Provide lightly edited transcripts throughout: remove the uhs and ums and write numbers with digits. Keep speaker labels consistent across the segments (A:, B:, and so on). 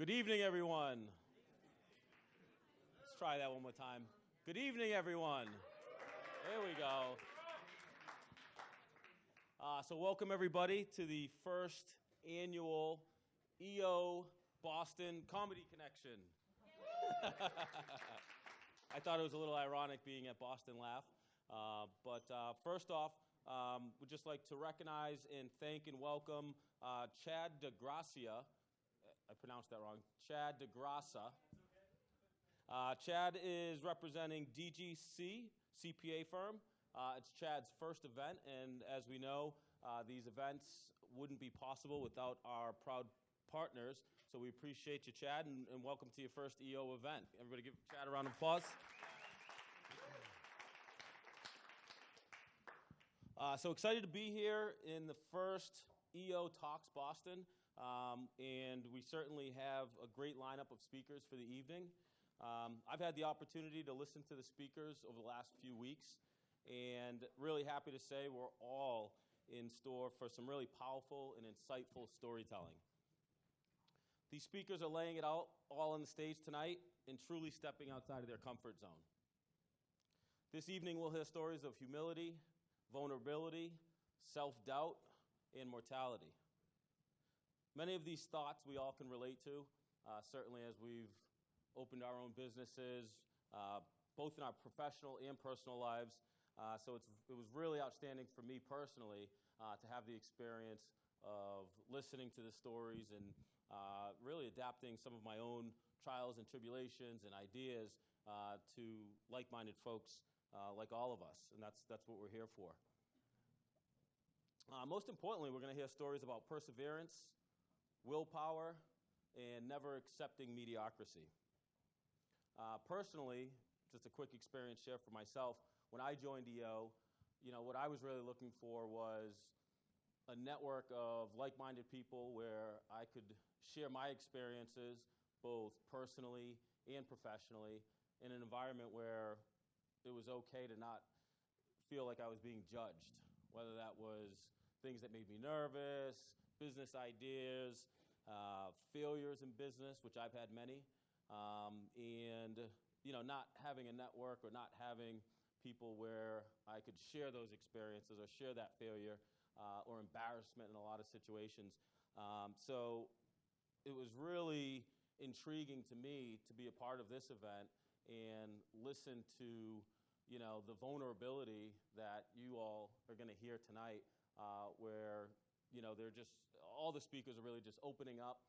A: Good evening, everyone. Let's try that one more time. Good evening, everyone. There we go. So welcome, everybody, to the first annual EO Boston Comedy Connection. I thought it was a little ironic being at Boston Laugh. But first off, we'd just like to recognize and thank and welcome Chad DeGracia. I pronounced that wrong. Chad DeGracia. Chad is representing DGC, CPA firm. It's Chad's first event, and as we know, these events wouldn't be possible without our proud partners. So we appreciate you, Chad, and welcome to your first EO event. Everybody give Chad a round of applause. So excited to be here in the first EO Talks Boston, and we certainly have a great lineup of speakers for the evening. I've had the opportunity to listen to the speakers over the last few weeks, and really happy to say we're all in store for some really powerful and insightful storytelling. These speakers are laying it out all on the stage tonight and truly stepping outside of their comfort zone. This evening we'll hear stories of humility, vulnerability, self-doubt, and mortality. Many of these thoughts we all can relate to, certainly as we've opened our own businesses, both in our professional and personal lives. So it was really outstanding for me personally to have the experience of listening to the stories and really adapting some of my own trials and tribulations and ideas to like-minded folks like all of us, and that's what we're here for. Most importantly, we're going to hear stories about perseverance, willpower, and never accepting mediocrity. Personally, just a quick experience share for myself, when I joined EO, what I was really looking for was a network of like-minded people where I could share my experiences, both personally and professionally, in an environment where it was okay to not feel like I was being judged, whether that was things that made me nervous, business ideas, failures in business, which I've had many, and not having a network or not having people where I could share those experiences or share that failure or embarrassment in a lot of situations. So it was really intriguing to me to be a part of this event and listen to the vulnerability that you all are going to hear tonight, where they're just, all the speakers are really just opening up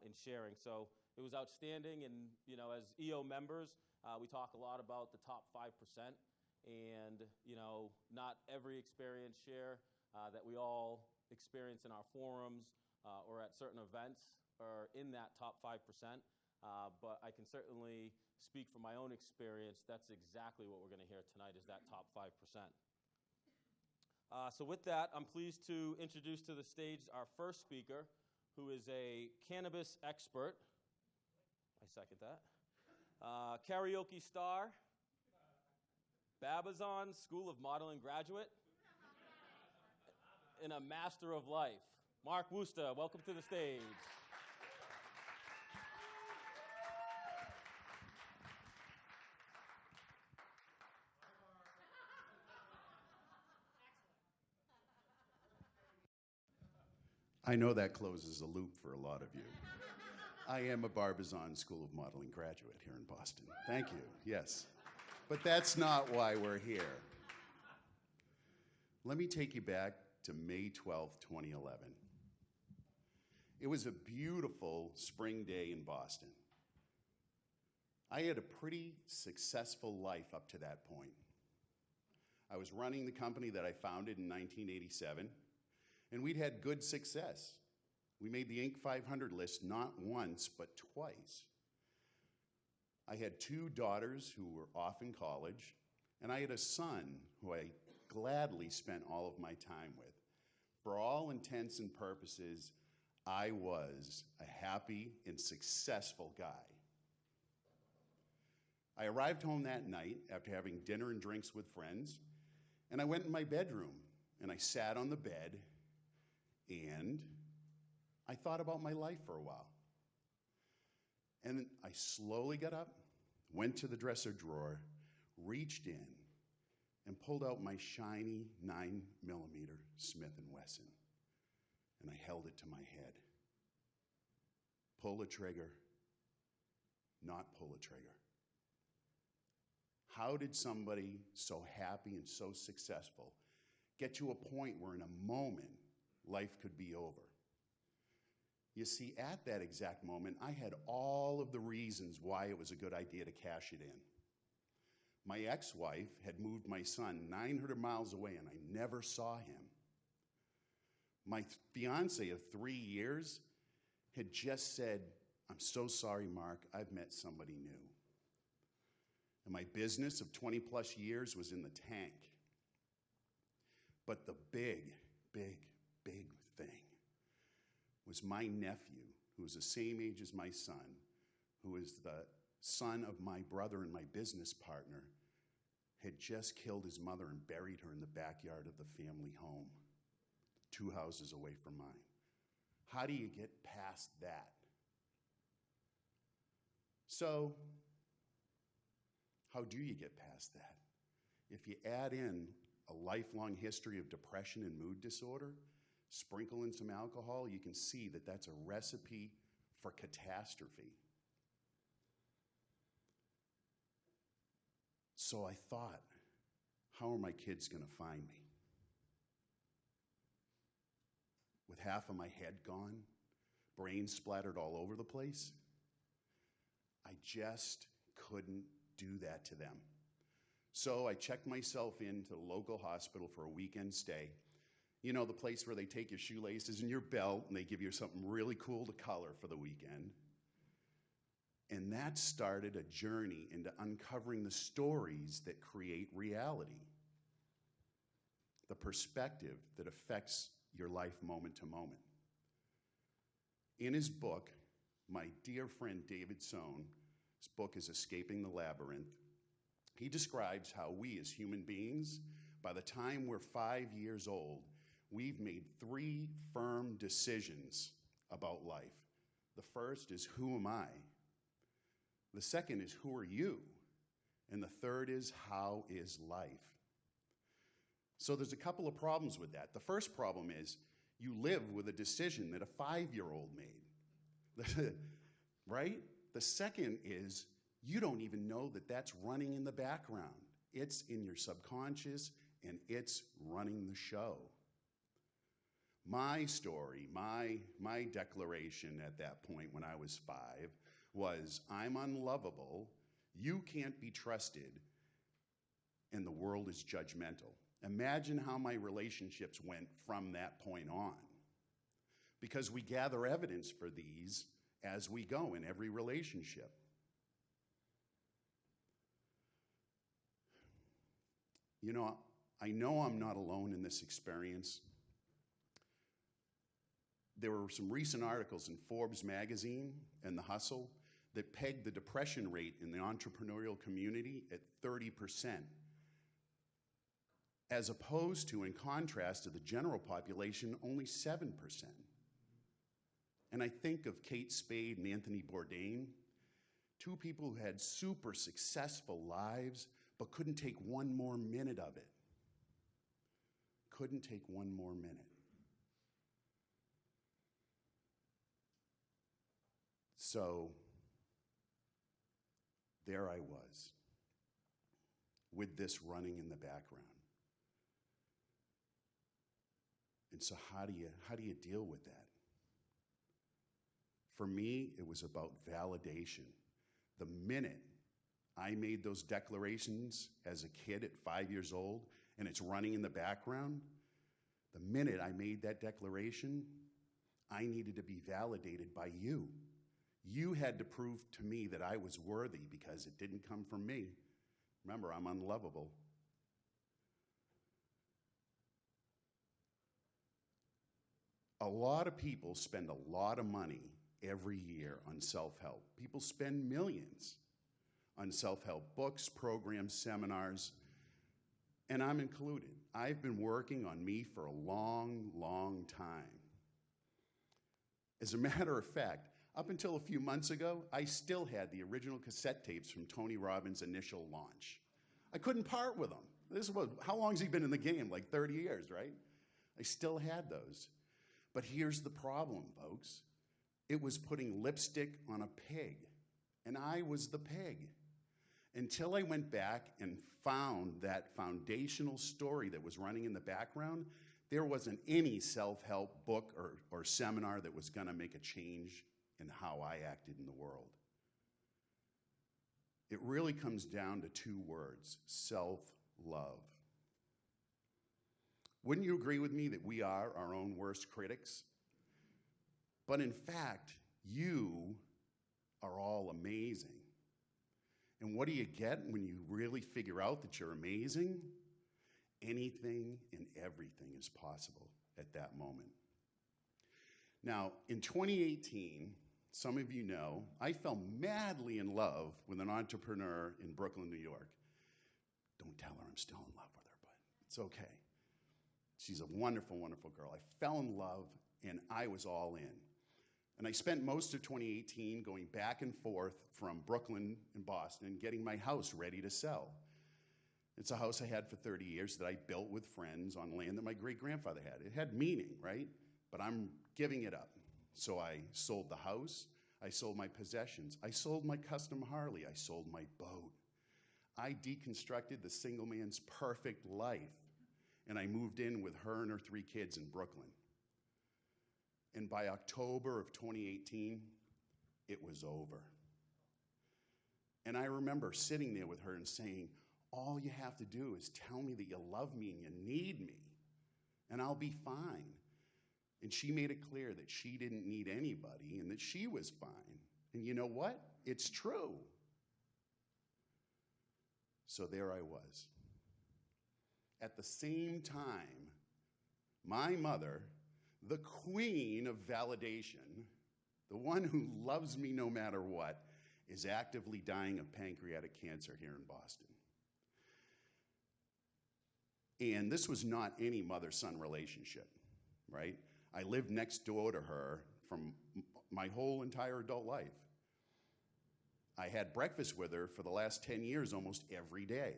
A: and sharing. So it was outstanding, and as EO members, we talk a lot about the top 5%, and not every experience share that we all experience in our forums or at certain events are in that top 5%. But I can certainly speak from my own experience. That's exactly what we're going to hear tonight, is that top 5%. So with that, I'm pleased to introduce to the stage our first speaker, who is a cannabis expert. I second that. Karaoke star, Babazon School of Modeling graduate, and a master of life. Mark Wooster, welcome to the stage.
B: I know that closes a loop for a lot of you. I am a Barbizon School of Modeling graduate here in Boston. Thank you, yes. But that's not why we're here. Let me take you back to May 12th, 2011. It was a beautiful spring day in Boston. I had a pretty successful life up to that point. I was running the company that I founded in 1987. And we'd had good success. We made the Inc. 500 list not once, but twice. I had 2 daughters who were off in college, and I had a son who I gladly spent all of my time with. For all intents and purposes, I was a happy and successful guy. I arrived home that night after having dinner and drinks with friends, and I went in my bedroom, and I sat on the bed, and I thought about my life for a while. And I slowly got up, went to the dresser drawer, reached in, and pulled out my shiny 9mm Smith & Wesson. And I held it to my head. Pull the trigger, not pull the trigger. How did somebody so happy and so successful get to a point where in a moment life could be over? You see, at that exact moment, I had all of the reasons why it was a good idea to cash it in. My ex-wife had moved my son 900 miles away, and I never saw him. My fiance of 3 years had just said, "I'm so sorry, Mark, I've met somebody new." And my business of 20 plus years was in the tank. But the big, big, big thing was my nephew, who was the same age as my son, who is the son of my brother and my business partner, had just killed his mother and buried her in the backyard of the family home, 2 houses away from mine. How do you get past that? So, how do you get past that? If you add in a lifelong history of depression and mood disorder, sprinkle in some alcohol, you can see that that's a recipe for catastrophe. So I thought, how are my kids going to find me? With half of my head gone, brain splattered all over the place, I just couldn't do that to them. So I checked myself into the local hospital for a weekend stay. You know, the place where they take your shoelaces and your belt and they give you something really cool to color for the weekend. And that started a journey into uncovering the stories that create reality, the perspective that affects your life moment to moment. In his book, my dear friend David Sohn, his book is Escaping the Labyrinth, he describes how we as human beings, by the time we're 5 years old, we've made 3 firm decisions about life. The first is, who am I? The second is, who are you? And the third is, how is life? So there's a couple of problems with that. The first problem is, you live with a decision that a 5-year-old made, right? The second is, you don't even know that that's running in the background. It's in your subconscious, and it's running the show. My story, my declaration at that point when I was 5 was, I'm unlovable, you can't be trusted, and the world is judgmental. Imagine how my relationships went from that point on. Because we gather evidence for these as we go in every relationship. You know I'm not alone in this experience. There were some recent articles in Forbes magazine and The Hustle that pegged the depression rate in the entrepreneurial community at 30%, as opposed to, in contrast to the general population, only 7%. And I think of Kate Spade and Anthony Bourdain, 2 people who had super successful lives, but couldn't take 1 more minute of it. Couldn't take 1 more minute. So, there I was, with this running in the background. And so how do you deal with that? For me, it was about validation. The minute I made those declarations as a kid at 5 years old, and it's running in the background, the minute I made that declaration, I needed to be validated by you. You had to prove to me that I was worthy because it didn't come from me. Remember, I'm unlovable. A lot of people spend a lot of money every year on self-help. People spend millions on self-help books, programs, seminars, and I'm included. I've been working on me for a long, long time. As a matter of fact, Up until a few months ago, I still had the original cassette tapes from Tony Robbins' initial launch. I couldn't part with them. How long's he been in the game? Like 30 years, right? I still had those. But here's the problem, folks. It was putting lipstick on a pig, and I was the pig. Until I went back and found that foundational story that was running in the background, there wasn't any self-help book or seminar that was gonna make a change in how I acted in the world. It really comes down to two words: self-love. Wouldn't you agree with me that we are our own worst critics? But in fact, you are all amazing. And what do you get when you really figure out that you're amazing? Anything and everything is possible at that moment. Now, in 2018, some of you know, I fell madly in love with an entrepreneur in Brooklyn, New York. Don't tell her I'm still in love with her, but it's okay. She's a wonderful, wonderful girl. I fell in love, and I was all in. And I spent most of 2018 going back and forth from Brooklyn and Boston, getting my house ready to sell. It's a house I had for 30 years that I built with friends on land that my great-grandfather had. It had meaning, right? But I'm giving it up. So I sold the house, I sold my possessions, I sold my custom Harley, I sold my boat. I deconstructed the single man's perfect life, and I moved in with her and her 3 kids in Brooklyn. And by October of 2018, it was over. And I remember sitting there with her and saying, all you have to do is tell me that you love me and you need me, and I'll be fine. And she made it clear that she didn't need anybody and that she was fine. And you know what? It's true. So there I was. At the same time, my mother, the queen of validation, the one who loves me no matter what, is actively dying of pancreatic cancer here in Boston. And this was not any mother-son relationship, right? I lived next door to her from my whole entire adult life. I had breakfast with her for the last 10 years almost every day.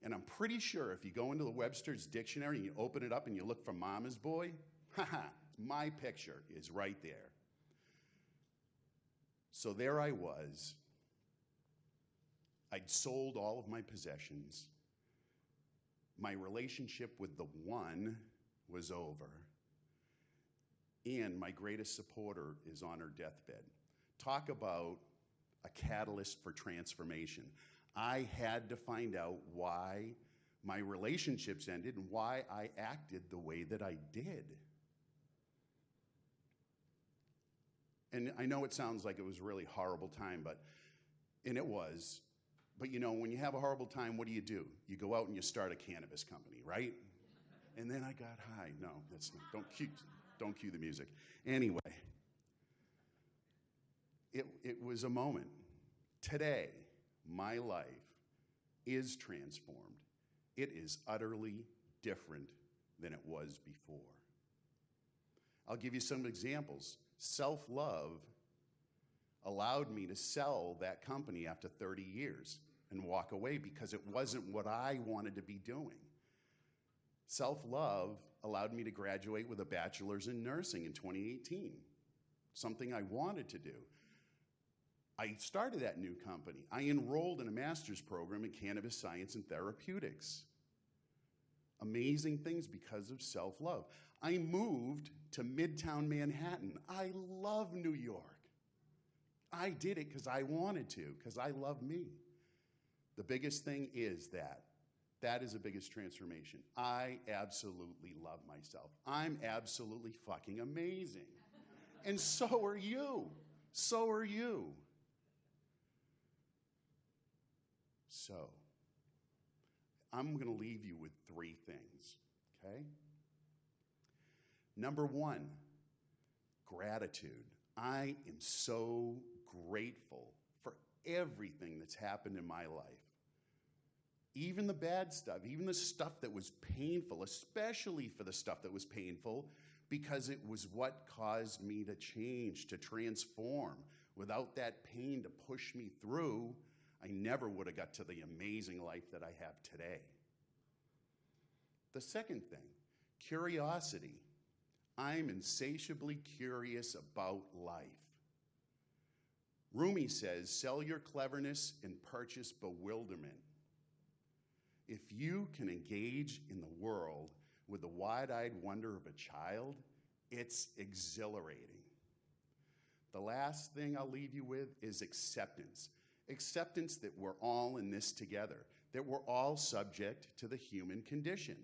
B: And I'm pretty sure if you go into the Webster's dictionary and you open it up and you look for mama's boy, my picture is right there. So there I was. I'd sold all of my possessions. My relationship with the one was over. And my greatest supporter is on her deathbed. Talk about a catalyst for transformation. I had to find out why my relationships ended and why I acted the way that I did. And I know it sounds like it was a really horrible time, and it was. But you know, when you have a horrible time, what do? You go out and you start a cannabis company, right? And then I got high. No, that's not. Don't cue the music. Anyway, it was a moment. Today, my life is transformed. It is utterly different than it was before. I'll give you some examples. Self-love allowed me to sell that company after 30 years and walk away because it wasn't what I wanted to be doing. Self-love allowed me to graduate with a bachelor's in nursing in 2018, something I wanted to do. I started that new company. I enrolled in a master's program in cannabis science and therapeutics. Amazing things because of self-love. I moved to Midtown Manhattan. I love New York. I did it because I wanted to, because I love me. The biggest thing is that is the biggest transformation. I absolutely love myself. I'm absolutely fucking amazing. And so are you. So are you. So, I'm going to leave you with 3 things, okay? Number 1, gratitude. I am so grateful for everything that's happened in my life. Even the bad stuff, even the stuff that was painful, especially for the stuff that was painful, because it was what caused me to change, to transform. Without that pain to push me through, I never would have got to the amazing life that I have today. The second thing, curiosity. I'm insatiably curious about life. Rumi says, sell your cleverness and purchase bewilderment. If you can engage in the world with the wide-eyed wonder of a child, it's exhilarating. The last thing I'll leave you with is acceptance. Acceptance that we're all in this together, that we're all subject to the human condition.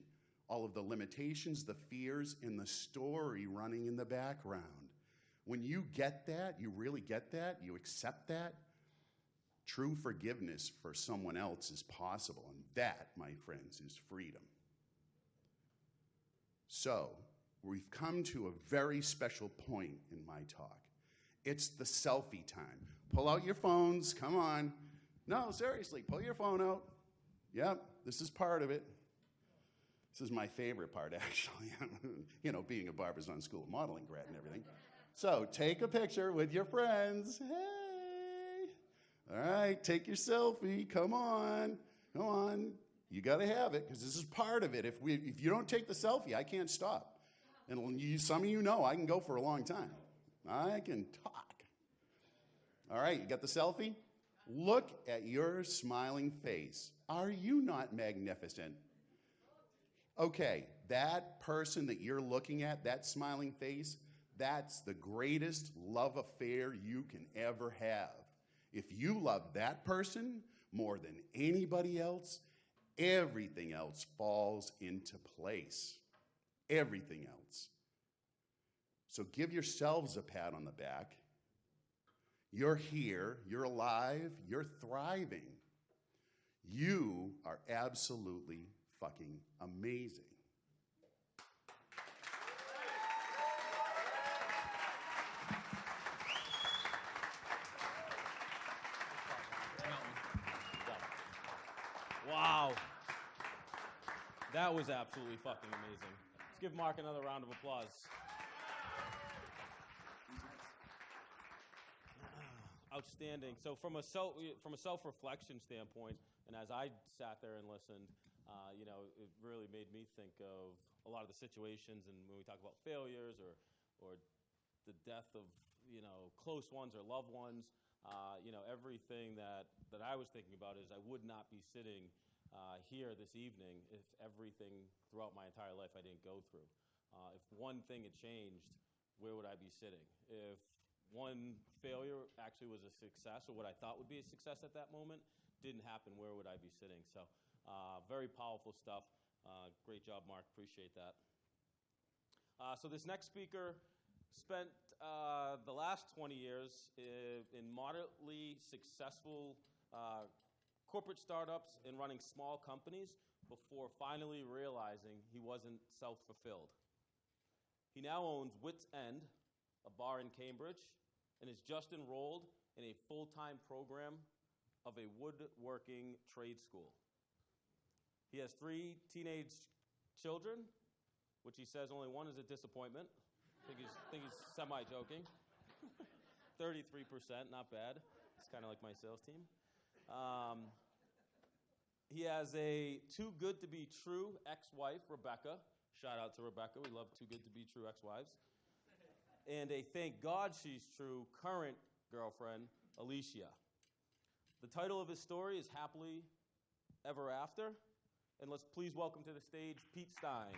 B: All of the limitations, the fears, and the story running in the background. When you get that, you really get that, you accept that, true forgiveness for someone else is possible. And that, my friends, is freedom. So, we've come to a very special point in my talk. It's the selfie time. Pull out your phones, come on. No, seriously, pull your phone out. Yep, this is part of it. This is my favorite part, actually. You know, being a Barbizon School of Modeling grad and everything. So take a picture with your friends. Hey. All right, take your selfie. Come on. Come on. You got to have it because this is part of it. If you don't take the selfie, I can't stop. And some of you know I can go for a long time. I can talk. All right, you got the selfie? Look at your smiling face. Are you not magnificent? Okay, that person that you're looking at, that smiling face, that's the greatest love affair you can ever have. If you love that person more than anybody else, everything else falls into place. Everything else. So give yourselves a pat on the back. You're here, you're alive, you're thriving. You are absolutely fucking amazing.
A: Wow. That was absolutely fucking amazing. Let's give Mark another round of applause. Outstanding. So from a self-reflection standpoint, and as I sat there and listened, it really made me think of a lot of the situations, and when we talk about failures or the death of close ones or loved ones, everything that I was thinking about is I would not be sitting here this evening if everything throughout my entire life I didn't go through. If one thing had changed, where would I be sitting? If one failure actually was a success, or what I thought would be a success at that moment didn't happen, where would I be sitting? So very powerful stuff. Great job, Mark. Appreciate that. So this next speaker spent the last 20 years in moderately successful corporate startups and running small companies before finally realizing he wasn't self-fulfilled. He now owns Wits End, a bar in Cambridge, and is just enrolled in a full-time program of a woodworking trade school. He has 3 teenage children, which he says only one is a disappointment. I think he's semi-joking. 33%, not bad. It's kind of like my sales team. He has a too-good-to-be-true ex-wife, Rebecca. Shout out to Rebecca. We love too-good-to-be-true ex-wives. And a thank God she's true current girlfriend, Alicia. The title of his story is Happily Ever After. And let's please welcome to the stage Pete Stein.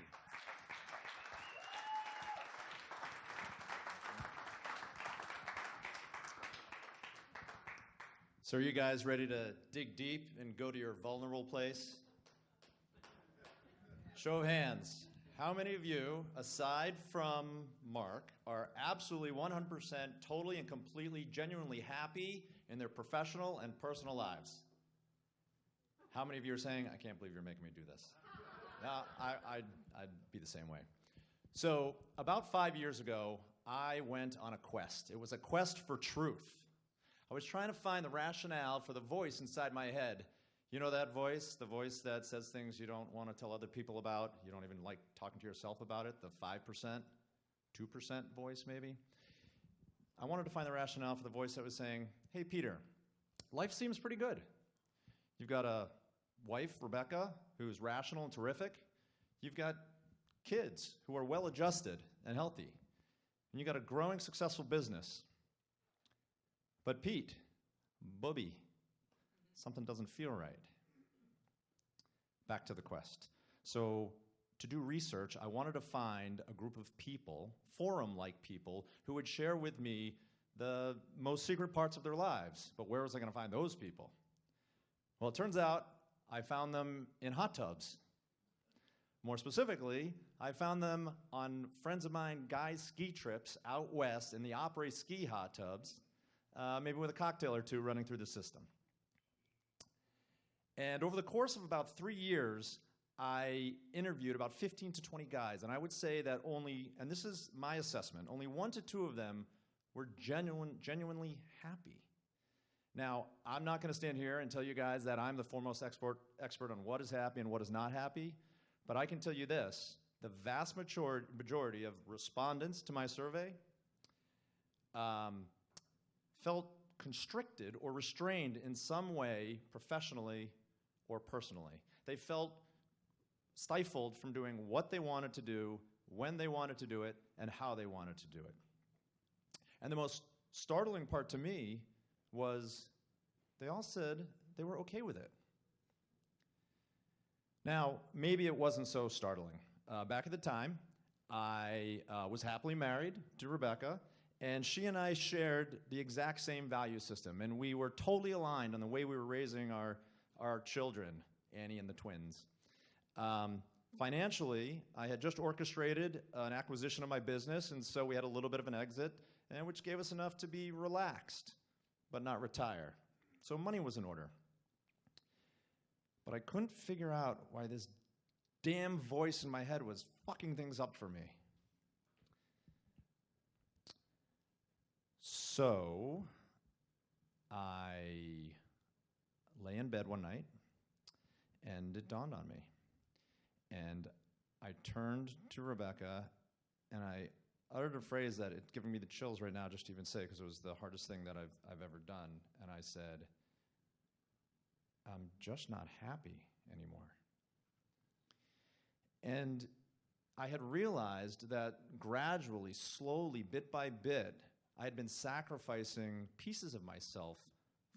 C: So are you guys ready to dig deep and go to your vulnerable place? Show of hands. How many of you, aside from Mark, are absolutely 100% totally and completely, genuinely happy in their professional and personal lives? How many of you are saying, I can't believe you're making me do this? I'd be the same way. So about 5 years ago, I went on a quest. It was a quest for truth. I was trying to find the rationale for the voice inside my head. You know that voice? The voice that says things you don't want to tell other people about. You don't even like talking to yourself about it, the 5%. 2% voice maybe. I wanted to find the rationale for the voice that was saying, hey, Peter, life seems pretty good. You've got a wife, Rebecca, who's rational and terrific. You've got kids who are well-adjusted and healthy. And you've got a growing, successful business. But Pete, Bubby, something doesn't feel right. Back to the quest. So to do research, I wanted to find a group of people, forum-like people, who would share with me the most secret parts of their lives. But where was I going to find those people? Well, it turns out I found them in hot tubs. More specifically, I found them on friends of mine, guys' ski trips out west in the Opry ski hot tubs, maybe with a cocktail or two running through the system. And over the course of about 3 years, I interviewed about 15 to 20 guys, and I would say that only, and this is my assessment, only 1 to 2 of them were genuinely happy. Now, I'm not going to stand here and tell you guys that I'm the foremost expert on what is happy and what is not happy, but I can tell you this, the vast majority of respondents to my survey felt constricted or restrained in some way, professionally or personally. They felt stifled from doing what they wanted to do, when they wanted to do it, and how they wanted to do it. And the most startling part to me was they all said they were okay with it. Now, maybe it wasn't so startling. Back at the time, I was happily married to Rebecca, and she and I shared the exact same value system, and we were totally aligned on the way we were raising our children, Annie and the twins. Financially, I had just orchestrated an acquisition of my business, and so we had a little bit of an exit, and which gave us enough to be relaxed, but not retire. So money was in order. But I couldn't figure out why this damn voice in my head was fucking things up for me. So I lay in bed one night, and it dawned on me. And I turned to Rebecca, and I uttered a phrase that it's giving me the chills right now just to even say, because it was the hardest thing that I've ever done. And I said, I'm just not happy anymore. And I had realized that gradually, slowly, bit by bit, I had been sacrificing pieces of myself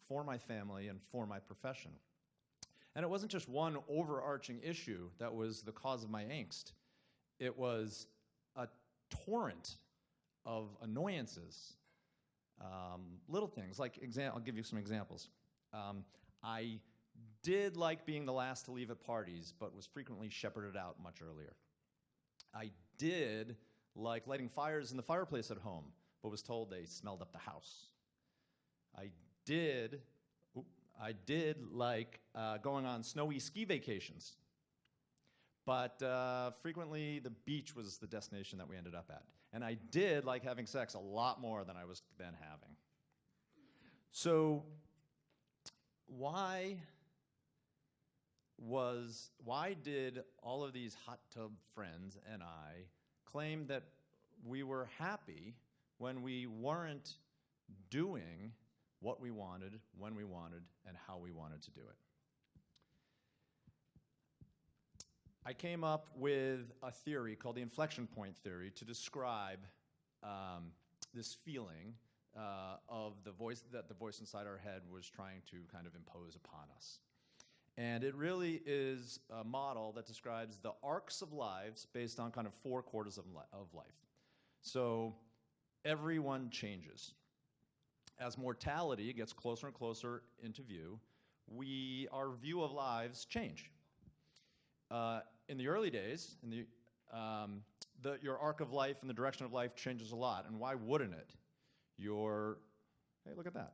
C: for my family and for my profession. And it wasn't just one overarching issue that was the cause of my angst. It was a torrent of annoyances, little things. Like, I'll give you some examples. I did like being the last to leave at parties, but was frequently shepherded out much earlier. I did like lighting fires in the fireplace at home, but was told they smelled up the house. I did like going on snowy ski vacations, but frequently the beach was the destination that we ended up at. And I did like having sex a lot more than I was then having. So why did all of these hot tub friends and I claim that we were happy when we weren't doing what we wanted, when we wanted, and how we wanted to do it? I came up with a theory called the inflection point theory to describe this feeling of the voice that the voice inside our head was trying to kind of impose upon us. And it really is a model that describes the arcs of lives based on kind of 4 quarters of life. So everyone changes. As mortality gets closer and closer into view, our view of lives change. In the early days, your arc of life and the direction of life changes a lot. And why wouldn't it? Hey, look at that.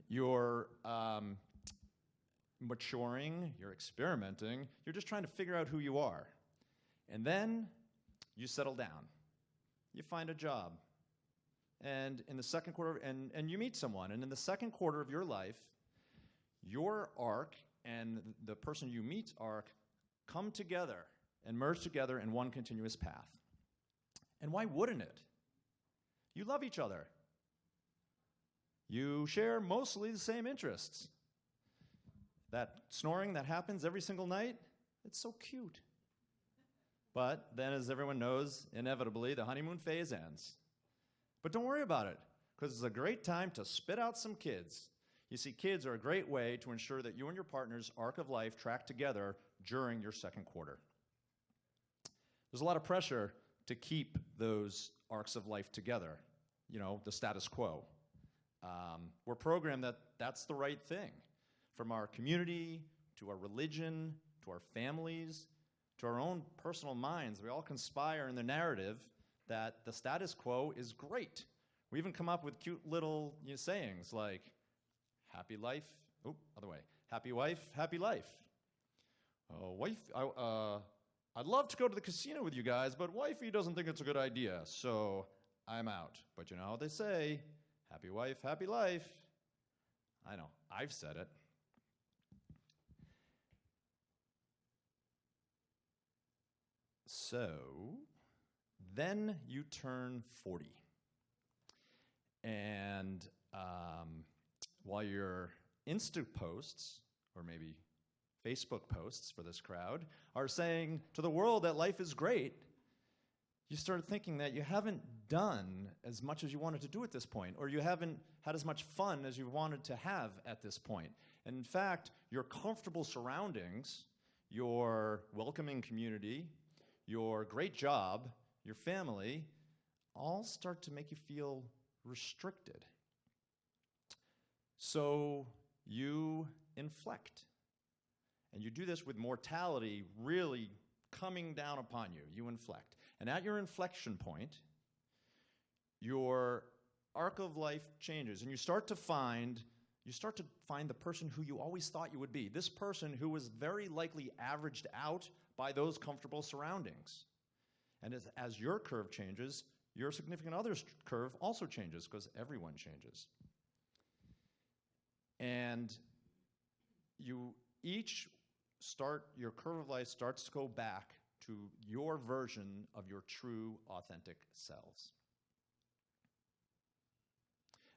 C: You're maturing, you're experimenting, you're just trying to figure out who you are. And then you settle down. You find a job. And in the second quarter, and you meet someone, and in the second quarter of your life, your arc and the person you meet's arc come together and merge together in one continuous path. And why wouldn't it? You love each other. You share mostly the same interests. That snoring that happens every single night, it's so cute. But then, as everyone knows, inevitably, the honeymoon phase ends. But don't worry about it, because it's a great time to spit out some kids. You see, kids are a great way to ensure that you and your partner's arc of life track together during your second quarter. There's a lot of pressure to keep those arcs of life together, the status quo. We're programmed that that's the right thing. From our community, to our religion, to our families, to our own personal minds, we all conspire in the narrative that the status quo is great. We even come up with cute little sayings like, happy life, other way, happy wife, happy life. I'd love to go to the casino with you guys, but wifey doesn't think it's a good idea, so I'm out. But you know how they say, happy wife, happy life. I know, I've said it. So, then you turn 40. And while your Insta posts, or maybe Facebook posts for this crowd, are saying to the world that life is great, you start thinking that you haven't done as much as you wanted to do at this point, or you haven't had as much fun as you wanted to have at this point. And in fact, your comfortable surroundings, your welcoming community, your great job, your family, all start to make you feel restricted. So you inflect. And you do this with mortality really coming down upon you. You inflect. And at your inflection point, your arc of life changes, and you start to find the person who you always thought you would be. This person who was very likely averaged out by those comfortable surroundings. And as your curve changes, your significant other's curve also changes, because everyone changes. And you each your curve of life starts to go back to your version of your true, authentic selves.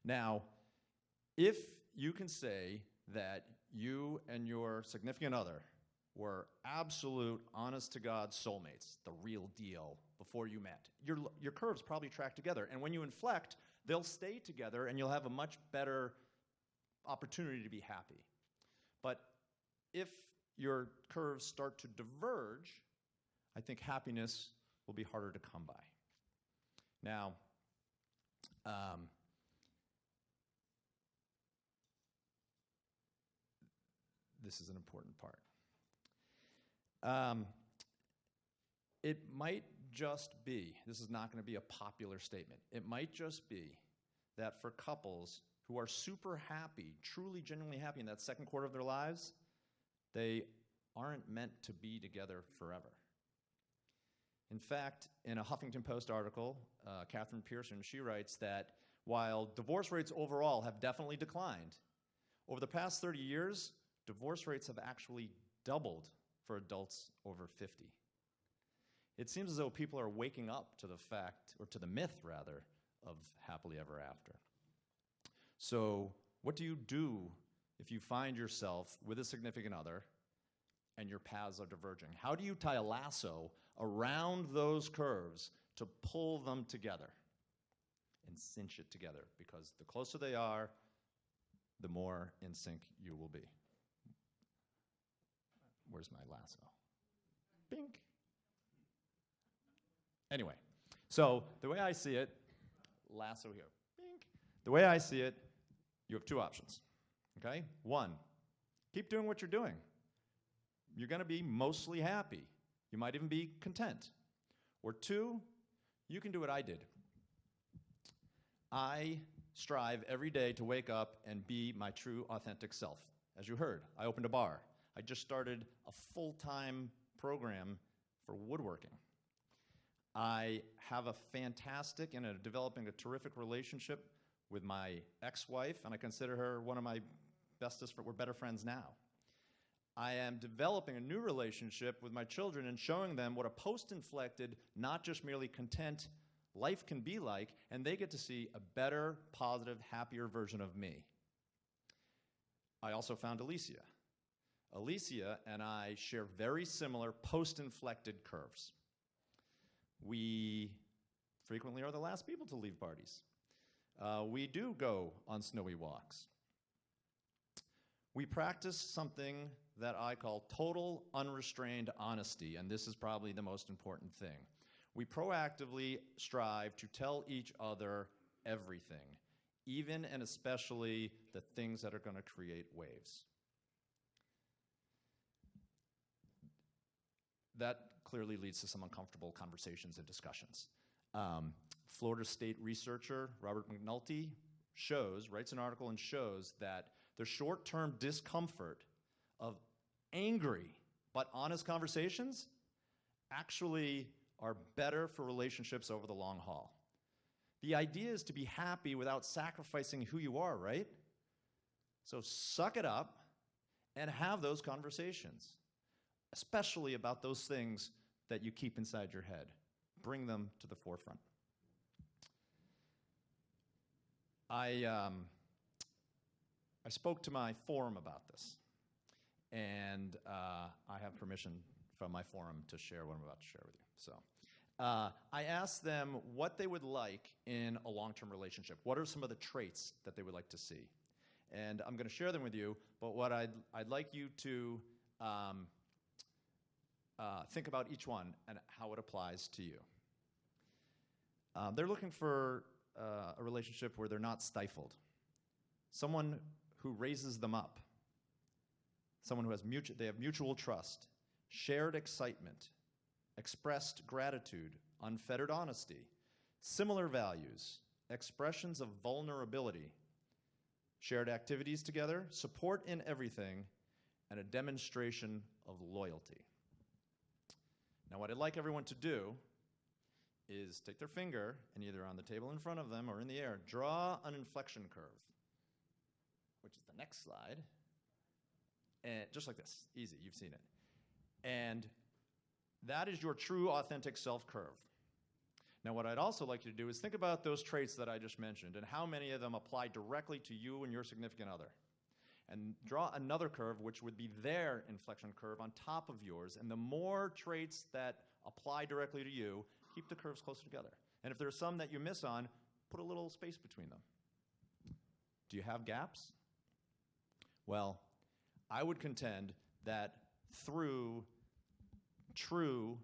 C: Now, if you can say that you and your significant other were absolute, honest-to-God soulmates, the real deal, before you met, your curves probably track together. And when you inflect, they'll stay together, and you'll have a much better opportunity to be happy. But if your curves start to diverge, I think happiness will be harder to come by. Now, this is an important part. It might just be, this is not going to be a popular statement, it might just be that for couples who are super happy, truly, genuinely happy in that second quarter of their lives, they aren't meant to be together forever. In fact, in a Huffington Post article, Catherine Pearson, she writes that while divorce rates overall have definitely declined, over the past 30 years, divorce rates have actually doubled for adults over 50. It seems as though people are waking up to the fact, or to the myth, rather, of happily ever after. So, what do you do if you find yourself with a significant other and your paths are diverging? How do you tie a lasso around those curves to pull them together and cinch it together? Because the closer they are, the more in sync you will be. Where's my lasso? Bink. Anyway, so the way I see it, lasso here. Bink. The way I see it, you have two options. Okay? One, keep doing what you're doing. You're going to be mostly happy. You might even be content. Or two, you can do what I did. I strive every day to wake up and be my true, authentic self. As you heard, I opened a bar. I just started a full-time program for woodworking. I have a fantastic and developing a terrific relationship with my ex-wife, and I consider her one of my bestest, we're better friends now. I am developing a new relationship with my children and showing them what a post-inflected, not just merely content life can be like, and they get to see a better, positive, happier version of me. I also found Alicia. Alicia and I share very similar post-inflected curves. We frequently are the last people to leave parties. We do go on snowy walks. We practice something that I call total unrestrained honesty, and this is probably the most important thing. We proactively strive to tell each other everything, even and especially the things that are going to create waves. That clearly leads to some uncomfortable conversations and discussions. Florida State researcher Robert McNulty writes an article and shows that the short-term discomfort of angry but honest conversations actually are better for relationships over the long haul. The idea is to be happy without sacrificing who you are, right? So suck it up and have those conversations, especially about those things that you keep inside your head. Bring them to the forefront. I spoke to my forum about this, and I have permission from my forum to share what I'm about to share with you. So I asked them what they would like in a long-term relationship. What are some of the traits that they would like to see? And I'm going to share them with you, but what I'd like you to think about each one and how it applies to you. They're looking for a relationship where they're not stifled. Someone who raises them up. Someone who has they have mutual trust, shared excitement, expressed gratitude, unfettered honesty, similar values, expressions of vulnerability, shared activities together, support in everything, and a demonstration of loyalty. Now, what I'd like everyone to do is take their finger and either on the table in front of them or in the air, draw an inflection curve, which is the next slide. And just like this, easy, you've seen it. And that is your true, authentic self curve. Now, what I'd also like you to do is think about those traits that I just mentioned and how many of them apply directly to you and your significant other. And draw another curve, which would be their inflection curve on top of yours. And the more traits that apply directly to you, keep the curves closer together. And if there are some that you miss on, put a little space between them. Do you have gaps? Well, I would contend that through true,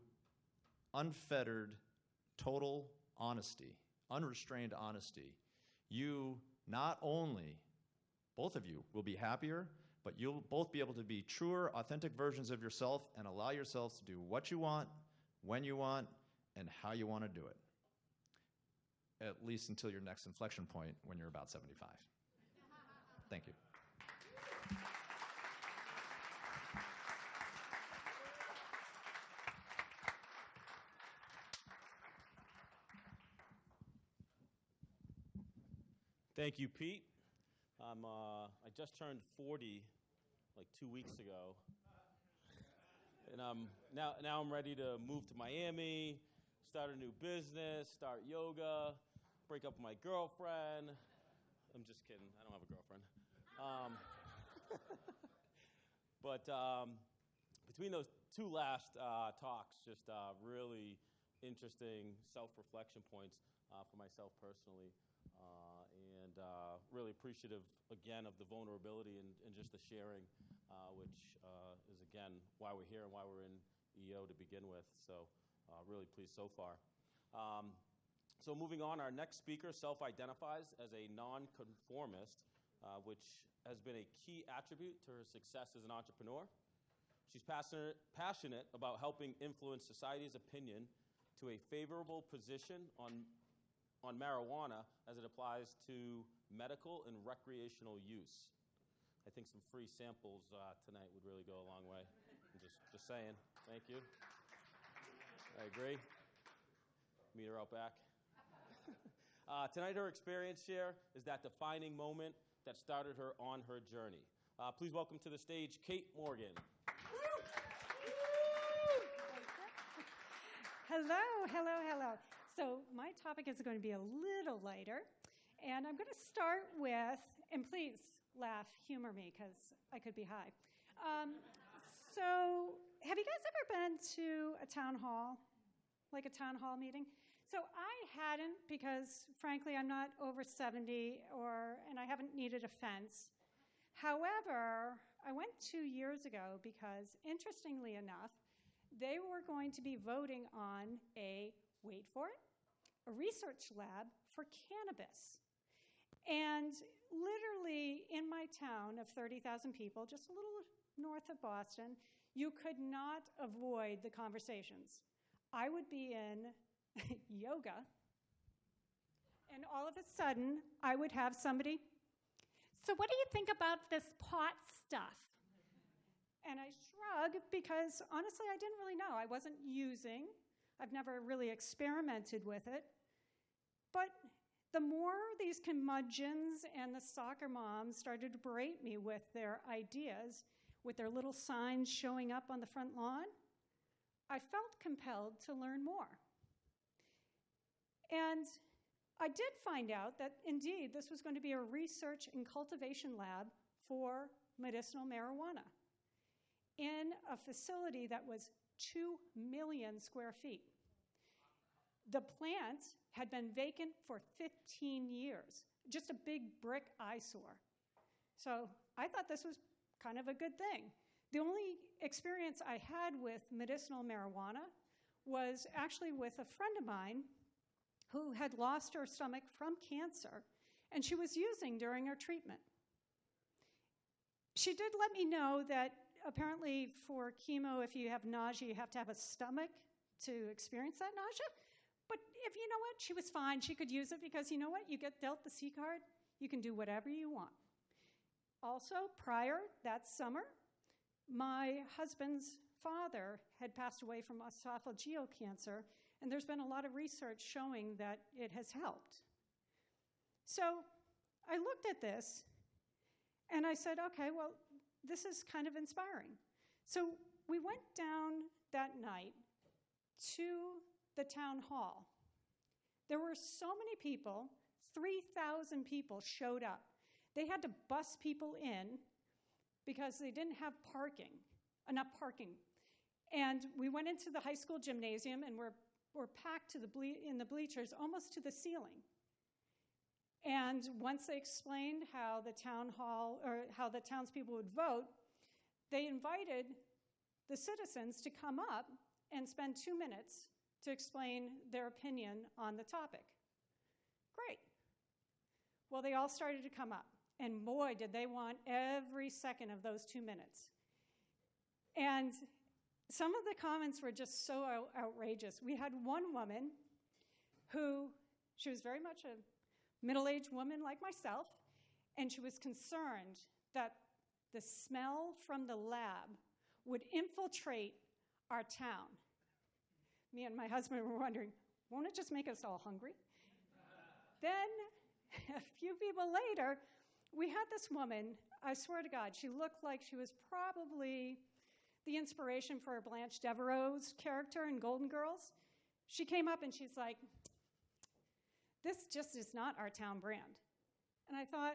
C: unfettered, total honesty, unrestrained honesty, you not only, both of you, will be happier, but you'll both be able to be truer, authentic versions of yourself and allow yourselves to do what you want, when you want, and how you want to do it. At least until your next inflection point when you're about 75. Thank you.
A: Thank you, Pete. I just turned 40 like 2 weeks ago. And now I'm ready to move to Miami, start a new business, start yoga, break up with my girlfriend. I'm just kidding. I don't have a girlfriend. But between those two last talks, just really interesting self-reflection points for myself personally. And really appreciative, again, of the vulnerability and just the sharing, which is, again, why we're here and why we're in EO to begin with. So really pleased so far. So moving on, our next speaker self-identifies as a nonconformist, which has been a key attribute to her success as an entrepreneur. She's passionate about helping influence society's opinion to a favorable position on marijuana as it applies to medical and recreational use. I think some free samples tonight would really go a long way. I'm just saying. Thank you. I agree. Meet her out back. Tonight, her experience share is that defining moment that started her on her journey. Please welcome to the stage Kate Morgan.
D: Hello, hello, hello. So my topic is going to be a little lighter, and I'm going to start with, and please laugh, humor me, because I could be high. So have you guys ever been to a town hall, like a town hall meeting? So I hadn't, because frankly I'm not over 70, and I haven't needed a fence. However, I went 2 years ago because, interestingly enough, they were going to be voting on wait for it, a research lab for cannabis. And literally in my town of 30,000 people, just a little north of Boston, you could not avoid the conversations. I would be in yoga, and all of a sudden, I would have somebody, so what do you think about this pot stuff? And I shrug because, honestly, I didn't really know. I wasn't using. I've never really experimented with it. But the more these curmudgeons and the soccer moms started to berate me with their ideas, with their little signs showing up on the front lawn, I felt compelled to learn more. And I did find out that, indeed, this was going to be a research and cultivation lab for medicinal marijuana in a facility that was 2 million square feet. The plant had been vacant for 15 years, just a big brick eyesore. So I thought this was kind of a good thing. The only experience I had with medicinal marijuana was actually with a friend of mine who had lost her stomach from cancer, and she was using during her treatment. She did let me know that apparently for chemo, if you have nausea, you have to have a stomach to experience that nausea. But if you know what, she was fine. She could use it because you know what? You get dealt the C card. You can do whatever you want. Also, prior that summer, my husband's father had passed away from esophageal cancer, and there's been a lot of research showing that it has helped. So I looked at this, and I said, okay, well, this is kind of inspiring. So we went down that night to the town hall. There were so many people, 3,000 people showed up. They had to bus people in because they didn't have enough parking. And we went into the high school gymnasium, and we're packed in the bleachers almost to the ceiling. And once they explained how the town hall, or how the townspeople would vote, they invited the citizens to come up and spend 2 minutes to explain their opinion on the topic. Great. Well, they all started to come up, and boy, did they want every second of those 2 minutes. And some of the comments were just so outrageous. We had one woman she was very much a middle-aged woman like myself, and she was concerned that the smell from the lab would infiltrate our town. Me and my husband were wondering, won't it just make us all hungry? Then, a few people later, we had this woman, I swear to God, she looked like she was probably the inspiration for Blanche Devereaux's character in Golden Girls. She came up and she's like, this just is not our town brand. And I thought,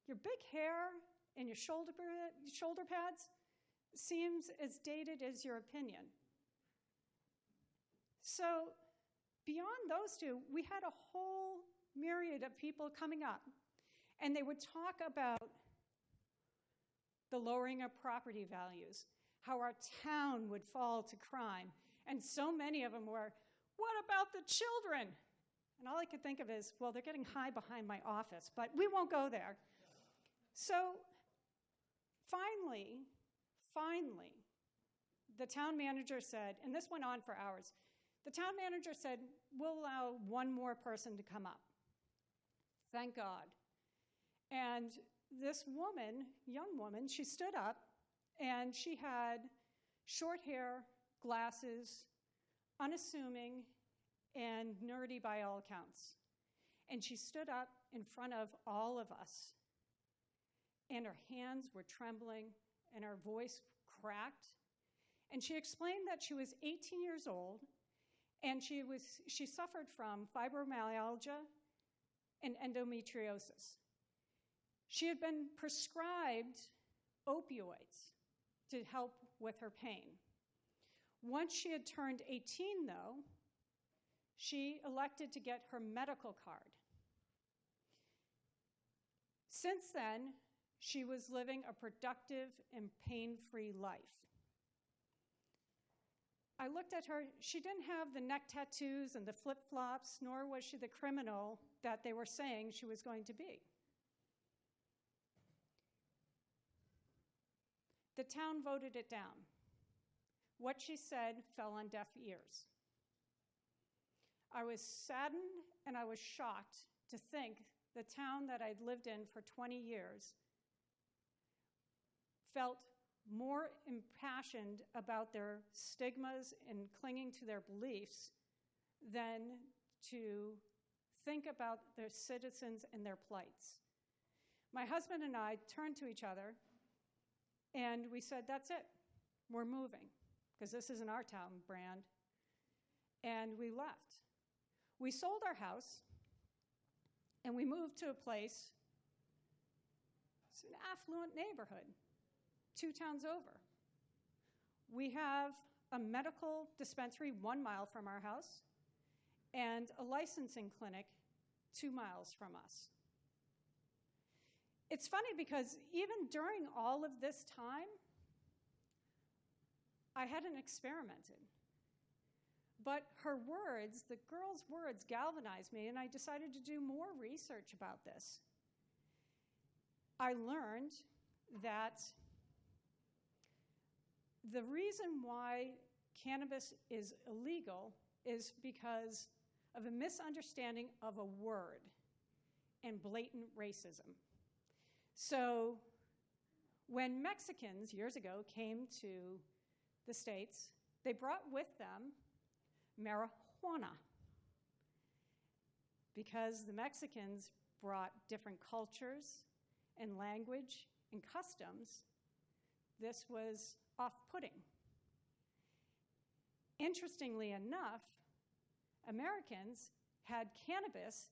D: your big hair and your shoulder pads seems as dated as your opinion. So beyond those two, we had a whole myriad of people coming up, and they would talk about the lowering of property values, how our town would fall to crime, and so many of them were, what about the children? And all I could think of is, well, they're getting high behind my office, but we won't go there. So finally, the town manager said, and this went on for hours, the town manager said, we'll allow one more person to come up. Thank God. And this woman, young woman, she stood up, and she had short hair, glasses, unassuming, and nerdy by all accounts. And she stood up in front of all of us, and her hands were trembling, and her voice cracked. And she explained that she was 18 years old, And she suffered from fibromyalgia and endometriosis. She had been prescribed opioids to help with her pain. Once she had turned 18, though, she elected to get her medical card. Since then, she was living a productive and pain-free life. I looked at her. She didn't have the neck tattoos and the flip-flops, nor was she the criminal that they were saying she was going to be. The town voted it down. What she said fell on deaf ears. I was saddened and I was shocked to think the town that I'd lived in for 20 years felt more impassioned about their stigmas and clinging to their beliefs than to think about their citizens and their plights. My husband and I turned to each other and we said, that's it, we're moving, because this isn't our town brand. And we left. We sold our house and we moved to a place, it's an affluent neighborhood, 2 towns over. We have a medical dispensary 1 mile from our house and a licensing clinic 2 miles from us. It's funny because even during all of this time, I hadn't experimented. But her words, the girl's words, galvanized me, and I decided to do more research about this. I learned that the reason why cannabis is illegal is because of a misunderstanding of a word and blatant racism. So when Mexicans years ago came to the States, they brought with them marijuana because the Mexicans brought different cultures and language and customs. This was off-putting. Interestingly enough, Americans had cannabis,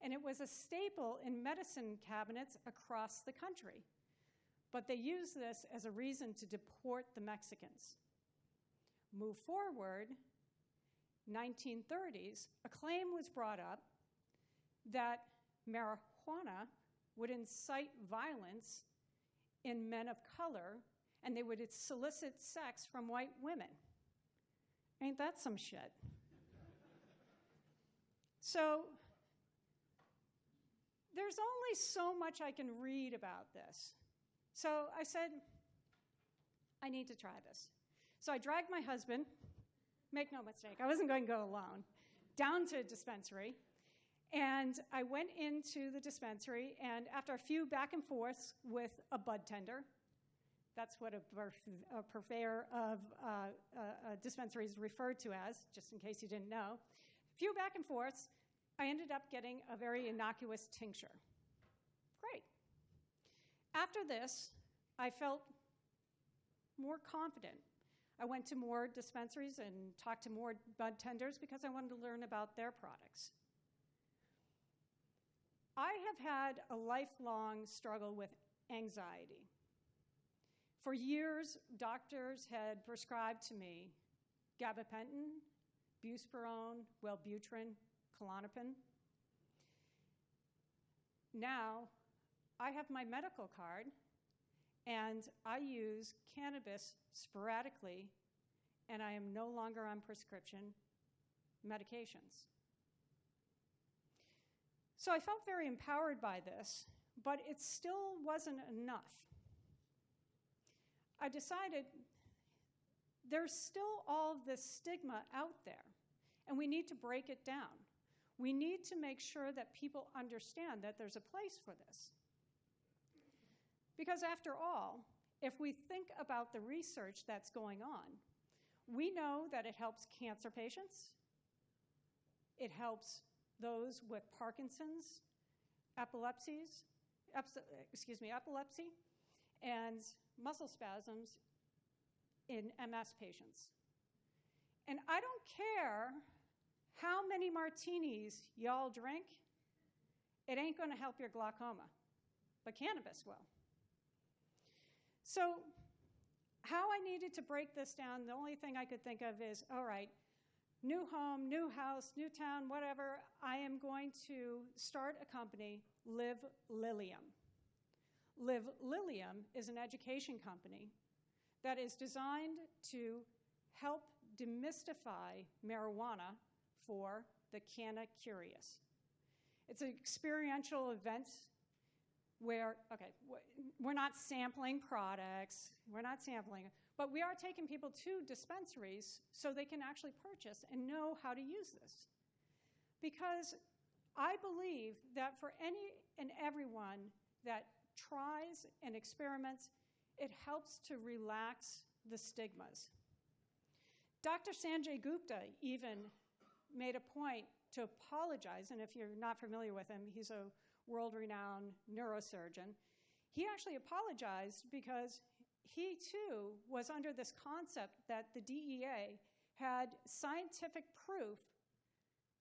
D: and it was a staple in medicine cabinets across the country. But they used this as a reason to deport the Mexicans. Move forward, 1930s, a claim was brought up that marijuana would incite violence in men of color, and they would solicit sex from white women. Ain't that some shit? So there's only so much I can read about this. So I said, I need to try this. So I dragged my husband, make no mistake, I wasn't going to go alone, down to a dispensary. And I went into the dispensary, and after a few back and forths with a bud tender, that's what a purveyor of a dispensary is referred to as, just in case you didn't know. A few back and forths, I ended up getting a very innocuous tincture. Great. After this, I felt more confident. I went to more dispensaries and talked to more bud tenders because I wanted to learn about their products. I have had a lifelong struggle with anxiety. For years, doctors had prescribed to me gabapentin, buspirone, Wellbutrin, Klonopin. Now, I have my medical card, and I use cannabis sporadically, and I am no longer on prescription medications. So I felt very empowered by this, but it still wasn't enough. I decided there's still all this stigma out there, and we need to break it down. We need to make sure that people understand that there's a place for this. Because after all, if we think about the research that's going on, we know that it helps cancer patients, it helps those with Parkinson's, epilepsy, and muscle spasms in MS patients. And I don't care how many martinis y'all drink, it ain't going to help your glaucoma, but cannabis will. So how I needed to break this down, the only thing I could think of is, all right, new home, new house, new town, whatever, I am going to start a company, Live Lilium. Live Lilium is an education company that is designed to help demystify marijuana for the canna curious. It's an experiential event where, okay, we're not sampling products, we're not sampling, but we are taking people to dispensaries so they can actually purchase and know how to use this. Because I believe that for any and everyone that tries and experiments, it helps to relax the stigmas. Dr. Sanjay Gupta even made a point to apologize, and if you're not familiar with him, he's a world-renowned neurosurgeon. He actually apologized because he too was under this concept that the DEA had scientific proof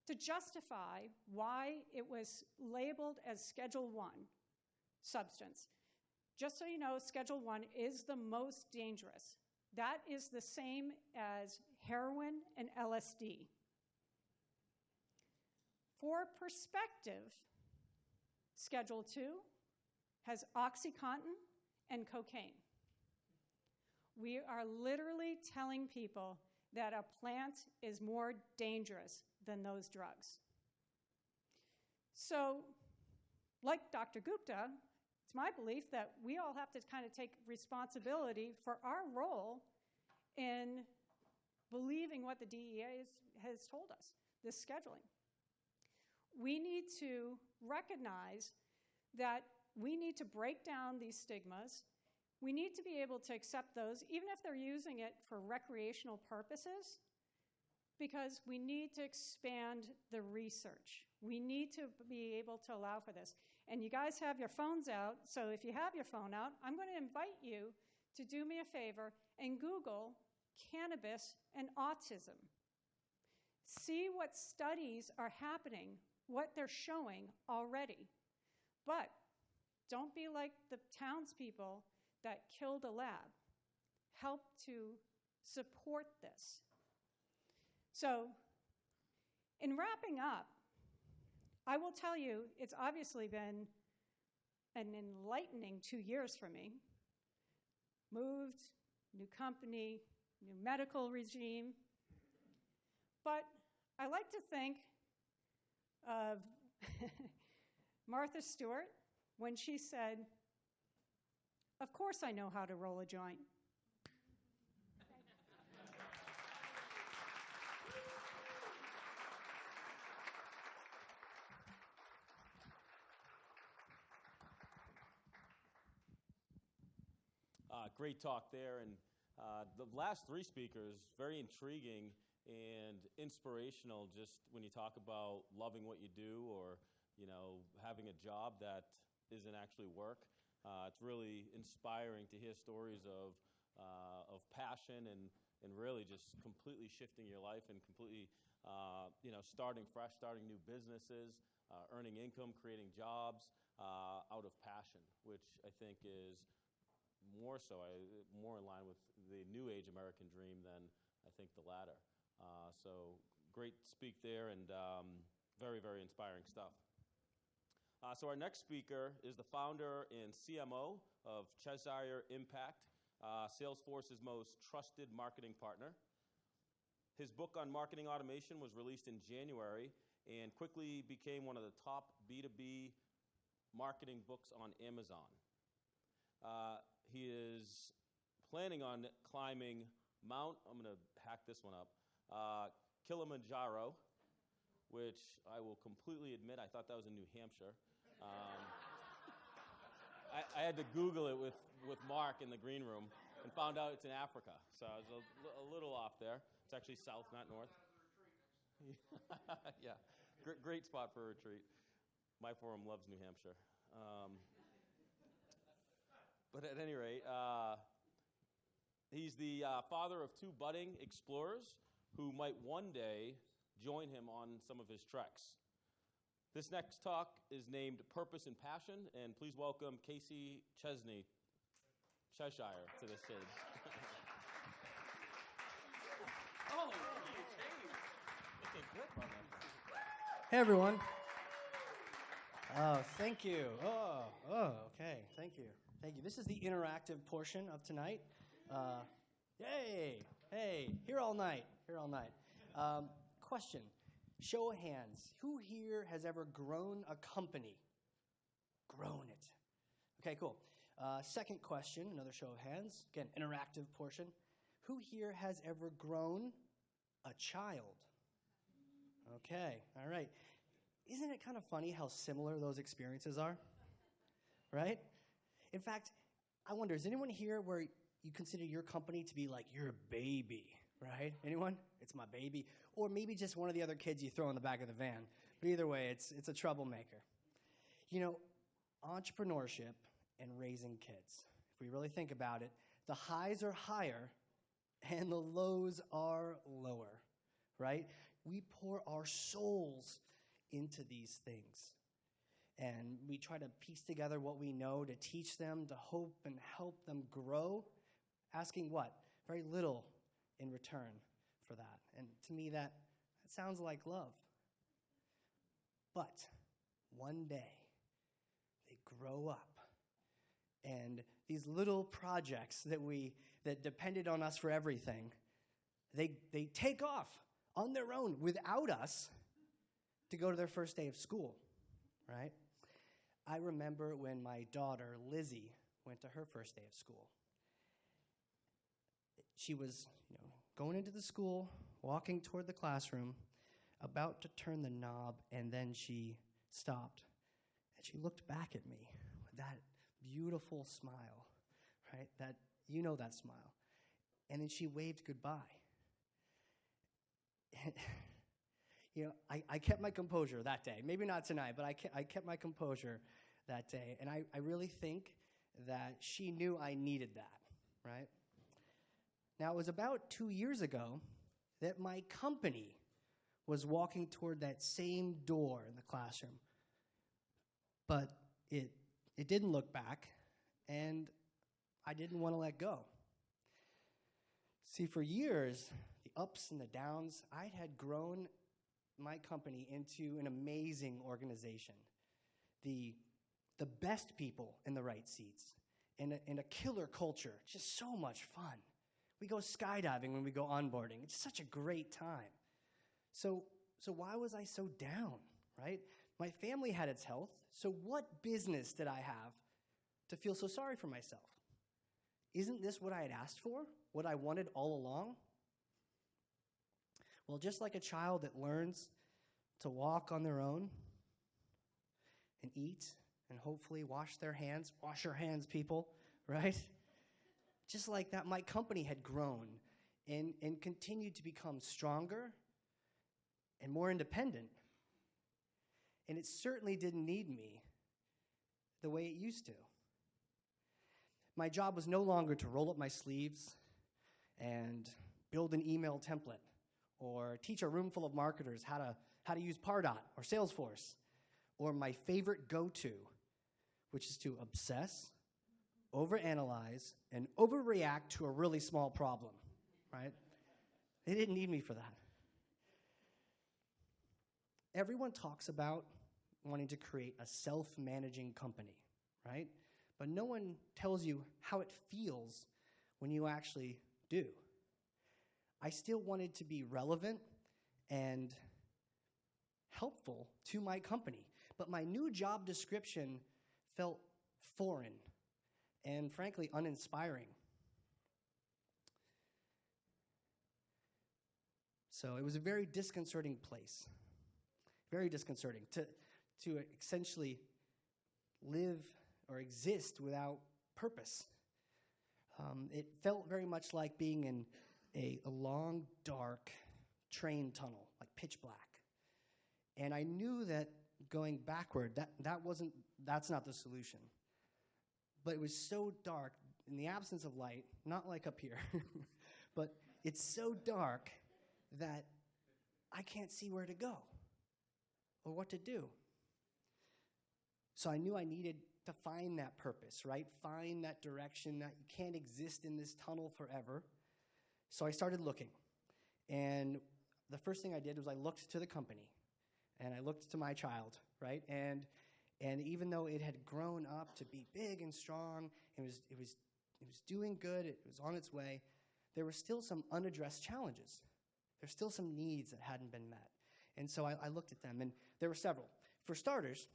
D: to justify why it was labeled as Schedule 1 substance. Just so you know, Schedule 1 is the most dangerous. That is the same as heroin and LSD. For perspective, Schedule 2 has OxyContin and cocaine. We are literally telling people that a plant is more dangerous than those drugs. So, like Dr. Gupta, it's my belief that we all have to kind of take responsibility for our role in believing what the DEA has told us, this scheduling. We need to recognize that we need to break down these stigmas. We need to be able to accept those, even if they're using it for recreational purposes, because we need to expand the research. We need to be able to allow for this. And you guys have your phones out, so if you have your phone out, I'm going to invite you to do me a favor and Google cannabis and autism. See what studies are happening, what they're showing already. But don't be like the townspeople that killed a lab. Help to support this. So, in wrapping up, I will tell you it's obviously been an enlightening 2 years for me. Moved, new company, new medical regime. But I like to think of Martha Stewart when she said, "Of course I know how to roll a joint."
A: Great talk there, and the last three speakers, very intriguing and inspirational, just when you talk about loving what you do or, you know, having a job that isn't actually work. It's really inspiring to hear stories of passion and really just completely shifting your life and completely, you know, starting fresh, starting new businesses, earning income, creating jobs out of passion, which I think is more so, more in line with the New Age American dream than I think the latter. So great speak there and very, very inspiring stuff. So our next speaker is the founder and CMO of Cheshire Impact, Salesforce's most trusted marketing partner. His book on marketing automation was released in January and quickly became one of the top B2B marketing books on Amazon. He is planning on climbing Mount, I'm going to hack this one up, Kilimanjaro, which I will completely admit, I thought that was in New Hampshire. I had to Google it with Mark in the green room and found out it's in Africa. So I was a little off there. It's actually south, not north. Yeah, great spot for a retreat. My forum loves New Hampshire. But at any rate, he's the father of two budding explorers who might one day join him on some of his treks. This next talk is named Purpose and Passion, and please welcome Casey Chesney, Cheshire, to the stage. Oh, it's a grip on that.
E: Hey, everyone. Oh, thank you. Okay. Thank you. Thank you. This is the interactive portion of tonight. Yay. Hey, here all night. Here all night. Question. Show of hands. Who here has ever grown a company? Grown it. Okay, cool. Second question, another show of hands. Again, interactive portion. Who here has ever grown a child? Okay, all right. Isn't it kind of funny how similar those experiences are? Right? In fact, I wonder, is anyone here where you consider your company to be like your baby, right? Anyone? It's my baby. Or maybe just one of the other kids you throw in the back of the van. But either way, it's a troublemaker. You know, entrepreneurship and raising kids, if we really think about it, the highs are higher and the lows are lower, right? We pour our souls into these things. And we try to piece together what we know to teach them, to hope and help them grow, asking what? Very little in return for that. And to me, that sounds like love. But one day, they grow up. And these little projects that depended on us for everything, they take off on their own without us to go to their first day of school, right? I remember when my daughter, Lizzie, went to her first day of school. She was, going into the school, walking toward the classroom, about to turn the knob, and then she stopped. And she looked back at me with that beautiful smile, right? That smile. And then she waved goodbye. I kept my composure that day. Maybe not tonight, but I kept my composure that day. And I really think that she knew I needed that, right? Now, it was about 2 years ago that my company was walking toward that same door in the classroom. But it didn't look back, and I didn't want to let go. See, for years, the ups and the downs, I had grown my company into an amazing organization. The best people in the right seats, and a killer culture, just so much fun. We go skydiving when we go onboarding. It's such a great time. So why was I so down, right? My family had its health, so what business did I have to feel so sorry for myself? Isn't this what I had asked for? What I wanted all along? Well, just like a child that learns to walk on their own and eat and hopefully wash their hands, wash your hands, people, right? Just like that, my company had grown and continued to become stronger and more independent. And it certainly didn't need me the way it used to. My job was no longer to roll up my sleeves and build an email template or teach a room full of marketers how to use Pardot or Salesforce, or my favorite go-to, which is to obsess, overanalyze, and overreact to a really small problem, right? They didn't need me for that. Everyone talks about wanting to create a self-managing company, right? But no one tells you how it feels when you actually do. I still wanted to be relevant and helpful to my company, but my new job description felt foreign and frankly uninspiring. So it was a very disconcerting place, very disconcerting to essentially live or exist without purpose. It felt very much like being in a long, dark train tunnel, like pitch black. And I knew that going backward, that's not the solution. But it was so dark, in the absence of light, not like up here, but it's so dark that I can't see where to go or what to do. So I knew I needed to find that purpose, right? Find that direction, that you can't exist in this tunnel forever. So I started looking. And the first thing I did was I looked to the company, and I looked to my child, right? And even though it had grown up to be big and strong, it was doing good, it was on its way, there were still some unaddressed challenges. There's still some needs that hadn't been met. And so I looked at them, and there were several. For starters,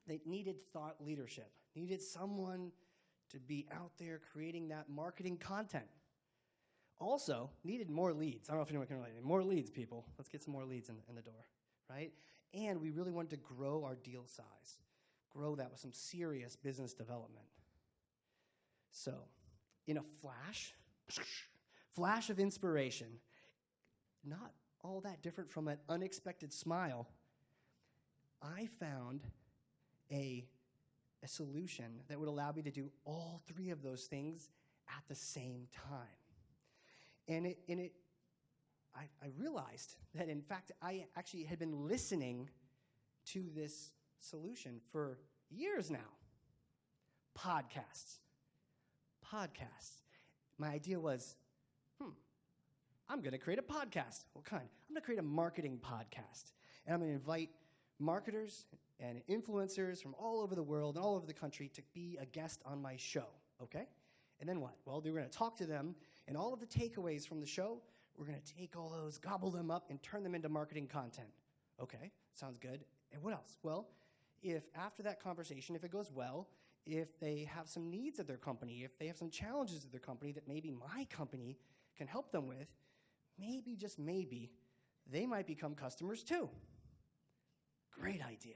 E: they needed thought leadership, needed someone to be out there creating that marketing content. Also, needed more leads. I don't know if anyone can relate. More leads, people. Let's get some more leads in the door, right? And we really wanted to grow our deal size, grow that with some serious business development. So, in a flash of inspiration, not all that different from an unexpected smile, I found a solution that would allow me to do all three of those things at the same time. And I realized that, in fact, I actually had been listening to this solution for years now. Podcasts. My idea was, I'm going to create a podcast. What kind? I'm going to create a marketing podcast. And I'm going to invite marketers and influencers from all over the world and all over the country to be a guest on my show, okay? And then what? Well, we're going to talk to them, and all of the takeaways from the show, we're going to take all those, gobble them up, and turn them into marketing content. Okay, sounds good. And what else? Well, if after that conversation, if it goes well, if they have some needs at their company, if they have some challenges at their company that maybe my company can help them with, maybe, just maybe, they might become customers too. Great idea.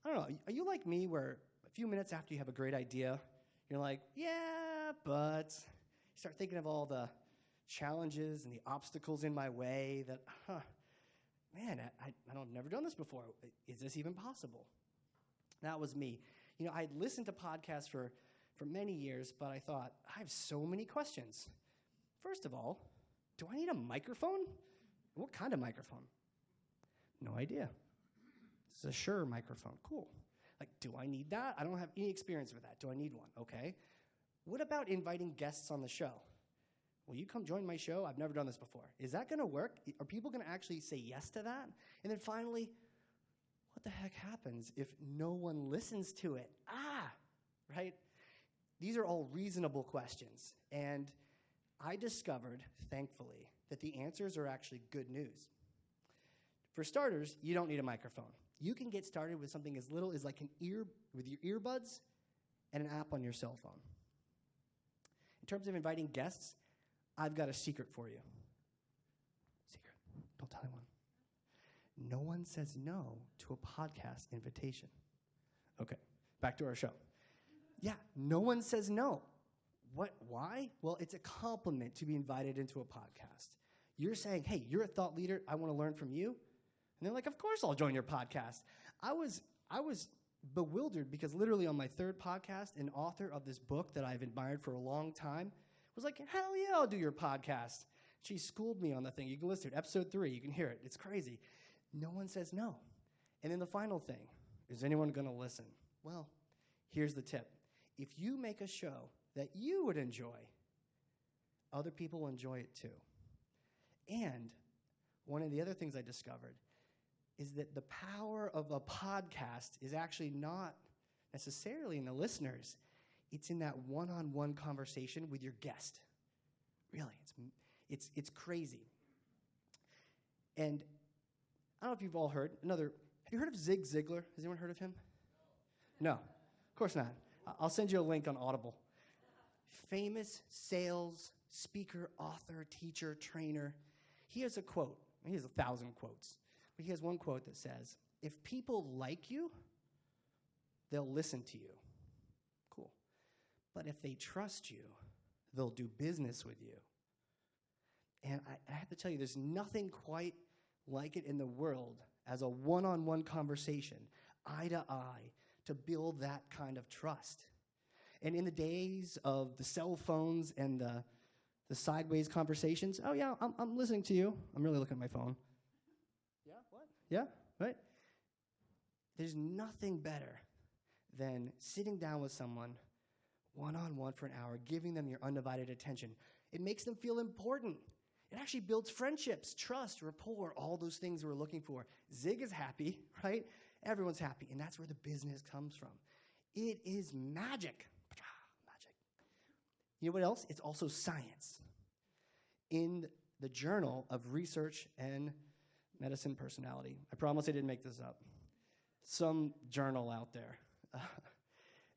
E: I don't know, are you like me where a few minutes after you have a great idea, you're like, yeah, but you start thinking of all the challenges and the obstacles in my way that, man, I've never done this before. Is this even possible? That was me. You know, I'd listened to podcasts for many years, but I thought, I have so many questions. First of all, do I need a microphone? What kind of microphone? No idea. It's a Shure microphone. Cool. Like, do I need that? I don't have any experience with that. Do I need one? Okay. What about inviting guests on the show? Will you come join my show? I've never done this before. Is that going to work? Are people going to actually say yes to that? And then finally, what the heck happens if no one listens to it? Right? These are all reasonable questions. And I discovered, thankfully, that the answers are actually good news. For starters, you don't need a microphone. You can get started with something as little as like with your earbuds and an app on your cell phone. In terms of inviting guests, I've got a secret for you. Secret. Don't tell anyone. No one says no to a podcast invitation. Okay, back to our show. Yeah, no one says no. What? Why? Well, it's a compliment to be invited into a podcast. You're saying, hey, you're a thought leader. I want to learn from you. And they're like, of course I'll join your podcast. I was bewildered because literally on my third podcast, an author of this book that I've admired for a long time was like, hell yeah, I'll do your podcast. She schooled me on the thing. You can listen to it. Episode 3, you can hear it. It's crazy. No one says no. And then the final thing, is anyone going to listen? Well, here's the tip. If you make a show that you would enjoy, other people will enjoy it too. And one of the other things I discovered is that the power of a podcast is actually not necessarily in the listeners. It's in that one-on-one conversation with your guest. Really, it's crazy. And I don't know if you've all heard have you heard of Zig Ziglar? Has anyone heard of him? No, of course not. I'll send you a link on Audible. Famous sales speaker, author, teacher, trainer. He has a quote. He has 1,000 quotes. But he has one quote that says, if people like you, they'll listen to you. Cool. But if they trust you, they'll do business with you. And I have to tell you, there's nothing quite like it in the world as a one-on-one conversation, eye to eye, to build that kind of trust. And in the days of the cell phones and the The sideways conversations. Oh, yeah, I'm listening to you. I'm really looking at my phone. Yeah, what? Yeah, right? There's nothing better than sitting down with someone one-on-one for an hour, giving them your undivided attention. It makes them feel important. It actually builds friendships, trust, rapport, all those things we're looking for. Zig is happy, right? Everyone's happy, and that's where the business comes from. It is magic. Magic. You know what else? It's also science. In the Journal of Research and Medicine Personality, I promise I didn't make this up, some journal out there,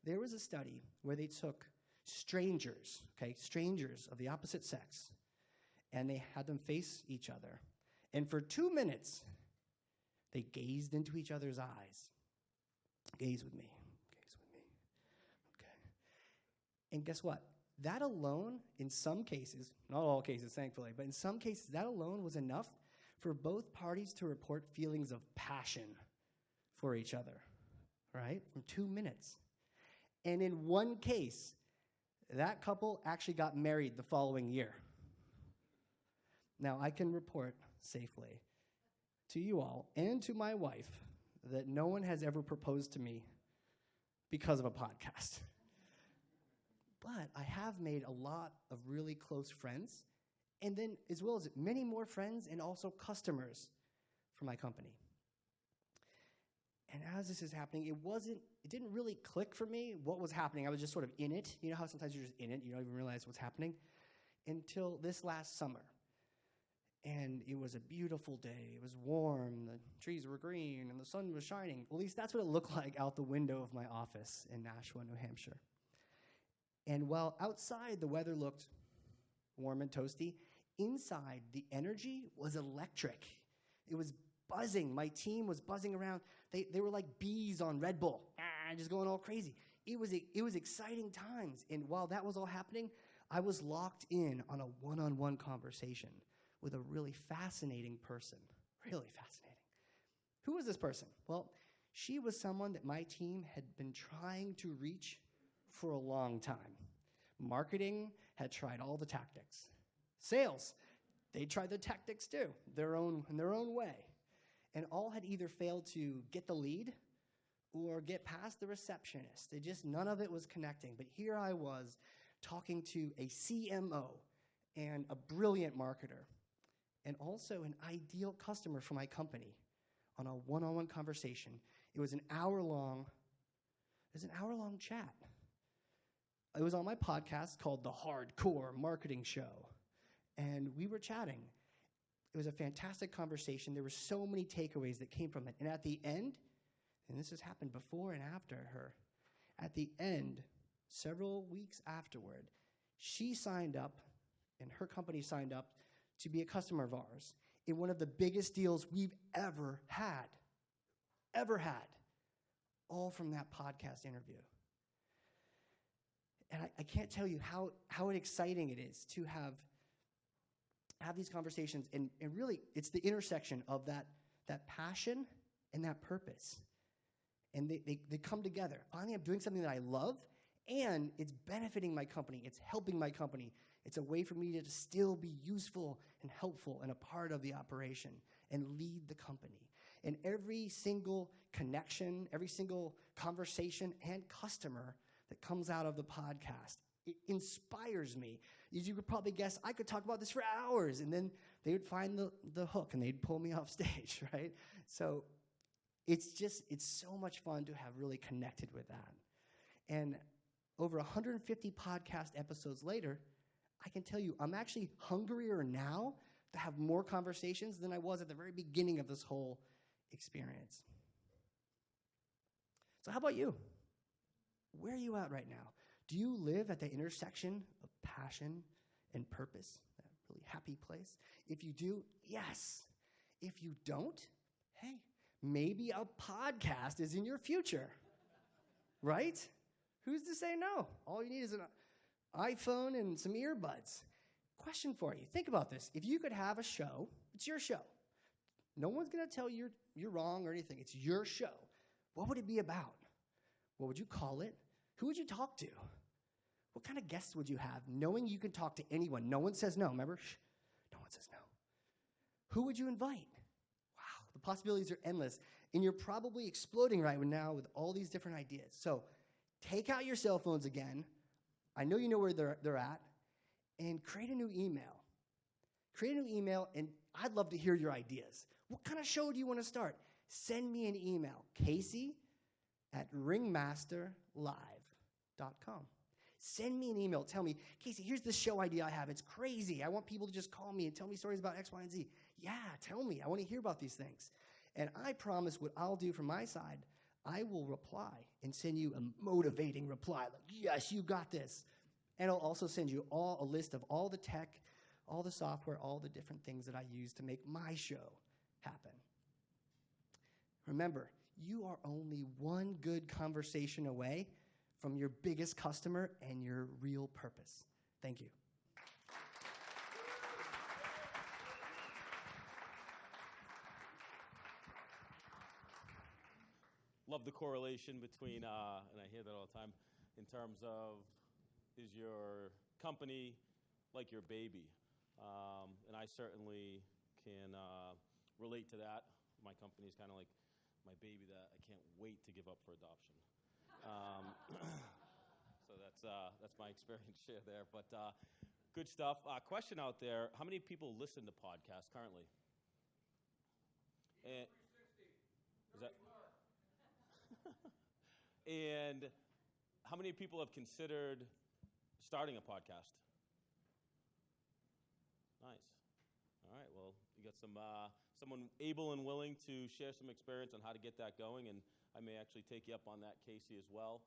E: there was a study where they took strangers of the opposite sex, and they had them face each other. And for 2 minutes, they gazed into each other's eyes. Gaze with me. Okay. And guess what? That alone, in some cases, not all cases, thankfully, but in some cases, that alone was enough for both parties to report feelings of passion for each other, right? From 2 minutes. And in one case, that couple actually got married the following year. Now, I can report safely to you all and to my wife that no one has ever proposed to me because of a podcast. But I have made a lot of really close friends, and then as well as many more friends and also customers for my company. And as this is happening, it didn't really click for me what was happening. I was just sort of in it. You know how sometimes you're just in it, you don't even realize what's happening? Until this last summer. And it was a beautiful day. It was warm, the trees were green, and the sun was shining. At least that's what it looked like out the window of my office in Nashua, New Hampshire. And while outside the weather looked warm and toasty, inside the energy was electric. It was buzzing. My team was buzzing around. They were like bees on Red Bull, just going all crazy. It was exciting times. And while that was all happening, I was locked in on a one-on-one conversation with a really fascinating person. Really fascinating. Who was this person? Well, she was someone that my team had been trying to reach for a long time. Marketing had tried all the tactics. Sales, they tried the tactics too, in their own way. And all had either failed to get the lead or get past the receptionist. None of it was connecting. But here I was talking to a CMO and a brilliant marketer and also an ideal customer for my company on a one-on-one conversation. It was an hour-long chat. It was on my podcast called The Hardcore Marketing Show, and we were chatting. It was a fantastic conversation. There were so many takeaways that came from it. And at the end, and this has happened before and after her, at the end, several weeks afterward, she signed up, and her company signed up to be a customer of ours in one of the biggest deals we've ever had, all from that podcast interview. And I can't tell you how exciting it is to have these conversations, and really it's the intersection of that passion and that purpose. And they come together. Finally, I'm doing something that I love, and it's benefiting my company. It's helping my company. It's a way for me to still be useful and helpful and a part of the operation and lead the company. And every single connection, every single conversation and customer that comes out of the podcast, it inspires me. As you could probably guess, I could talk about this for hours, and then they would find the hook, and they'd pull me off stage, right? So it's so much fun to have really connected with that. And over 150 podcast episodes later, I can tell you I'm actually hungrier now to have more conversations than I was at the very beginning of this whole experience. So how about you? Where are you at right now? Do you live at the intersection of passion and purpose, that really happy place? If you do, yes. If you don't, hey, maybe a podcast is in your future, right? Who's to say no? All you need is an iPhone and some earbuds. Question for you. Think about this. If you could have a show, it's your show. No one's going to tell you you're wrong or anything. It's your show. What would it be about? What would you call it? Who would you talk to? What kind of guests would you have, knowing you can talk to anyone? No one says no, remember? Shh, no one says no. Who would you invite? Wow, the possibilities are endless, and you're probably exploding right now with all these different ideas. So take out your cell phones again. I know you know where they're at, and create a new email. Create a new email, and I'd love to hear your ideas. What kind of show do you want to start? Send me an email, casey@ringmasterlive.com. Send me an email. Tell me, Casey, here's the show idea I have. It's crazy. I want people to just call me and tell me stories about X, Y, and Z. Yeah, tell me. I want to hear about these things. And I promise what I'll do from my side, I will reply and send you a motivating reply. Like, yes, you got this. And I'll also send you a list of all the tech, all the software, all the different things that I use to make my show happen. Remember, you are only one good conversation away from your biggest customer and your real purpose. Thank you.
A: Love the correlation between, and I hear that all the time, in terms of, is your company like your baby? And I certainly can relate to that. My company is kind of like my baby that I can't wait to give up for adoption. So that's my experience share there. But good stuff. Question out there: how many people listen to podcasts currently? And, is that? And how many people have considered starting a podcast? Nice. All right. Well, you got someone able and willing to share some experience on how to get that going, and I may actually take you up on that, Casey, as well.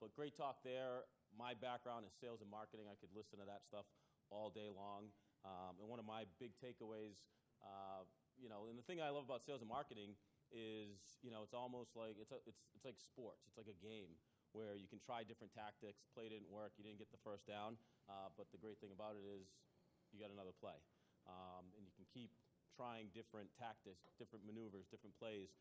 A: But great talk there. My background is sales and marketing. I could listen to that stuff all day long. And one of my big takeaways, and the thing I love about sales and marketing is, it's almost like it's like sports. It's like a game where you can try different tactics. Play didn't work. You didn't get the first down. But the great thing about it is you got another play. And you can keep trying different tactics, different maneuvers, different plays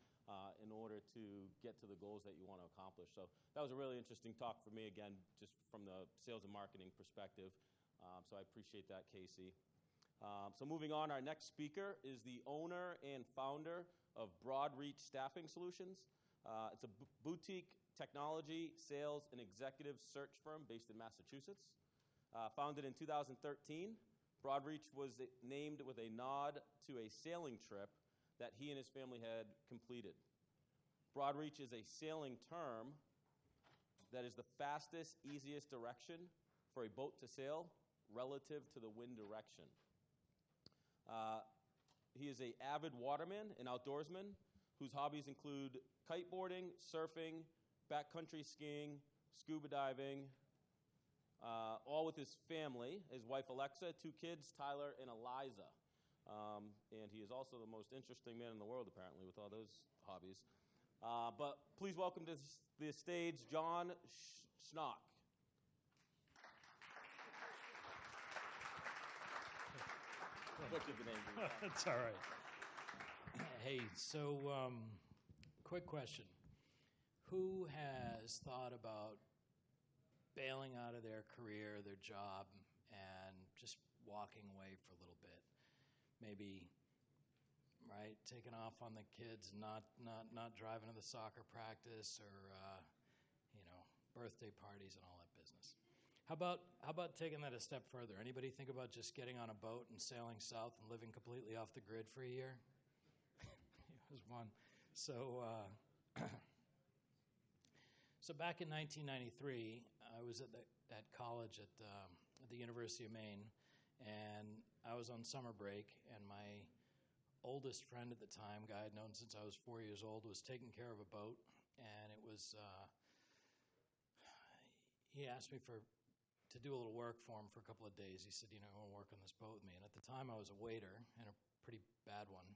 A: in order to get to the goals that you want to accomplish. So that was a really interesting talk for me, again, just from the sales and marketing perspective. So I appreciate that, Casey. So moving on, our next speaker is the owner and founder of Broadreach Staffing Solutions. It's a boutique technology, sales, and executive search firm based in Massachusetts. Founded in 2013, Broadreach was named with a nod to a sailing trip that he and his family had completed. Broadreach is a sailing term that is the fastest, easiest direction for a boat to sail relative to the wind direction. He is an avid waterman and outdoorsman whose hobbies include kiteboarding, surfing, backcountry skiing, scuba diving, all with his family, his wife Alexa, 2 kids, Tyler and Eliza. And he is also the most interesting man in the world, apparently, with all those hobbies. But please welcome to the stage John Schnock.
F: Butchered the name. That's all right. Hey, so quick question. Who has thought about bailing out of their career, their job, and just walking away for a little bit? Maybe, right, taking off on the kids, not driving to the soccer practice or, birthday parties and all that business. How about taking that a step further? Anybody think about just getting on a boat and sailing south and living completely off the grid for a year? It was one. So back in 1993, I was at college at the University of Maine, and I was on summer break, and my oldest friend at the time, guy I'd known since I was 4 years old, was taking care of a boat, and it was he asked me to do a little work for him for a couple of days. He said, I want to work on this boat with me. And at the time, I was a waiter, and a pretty bad one.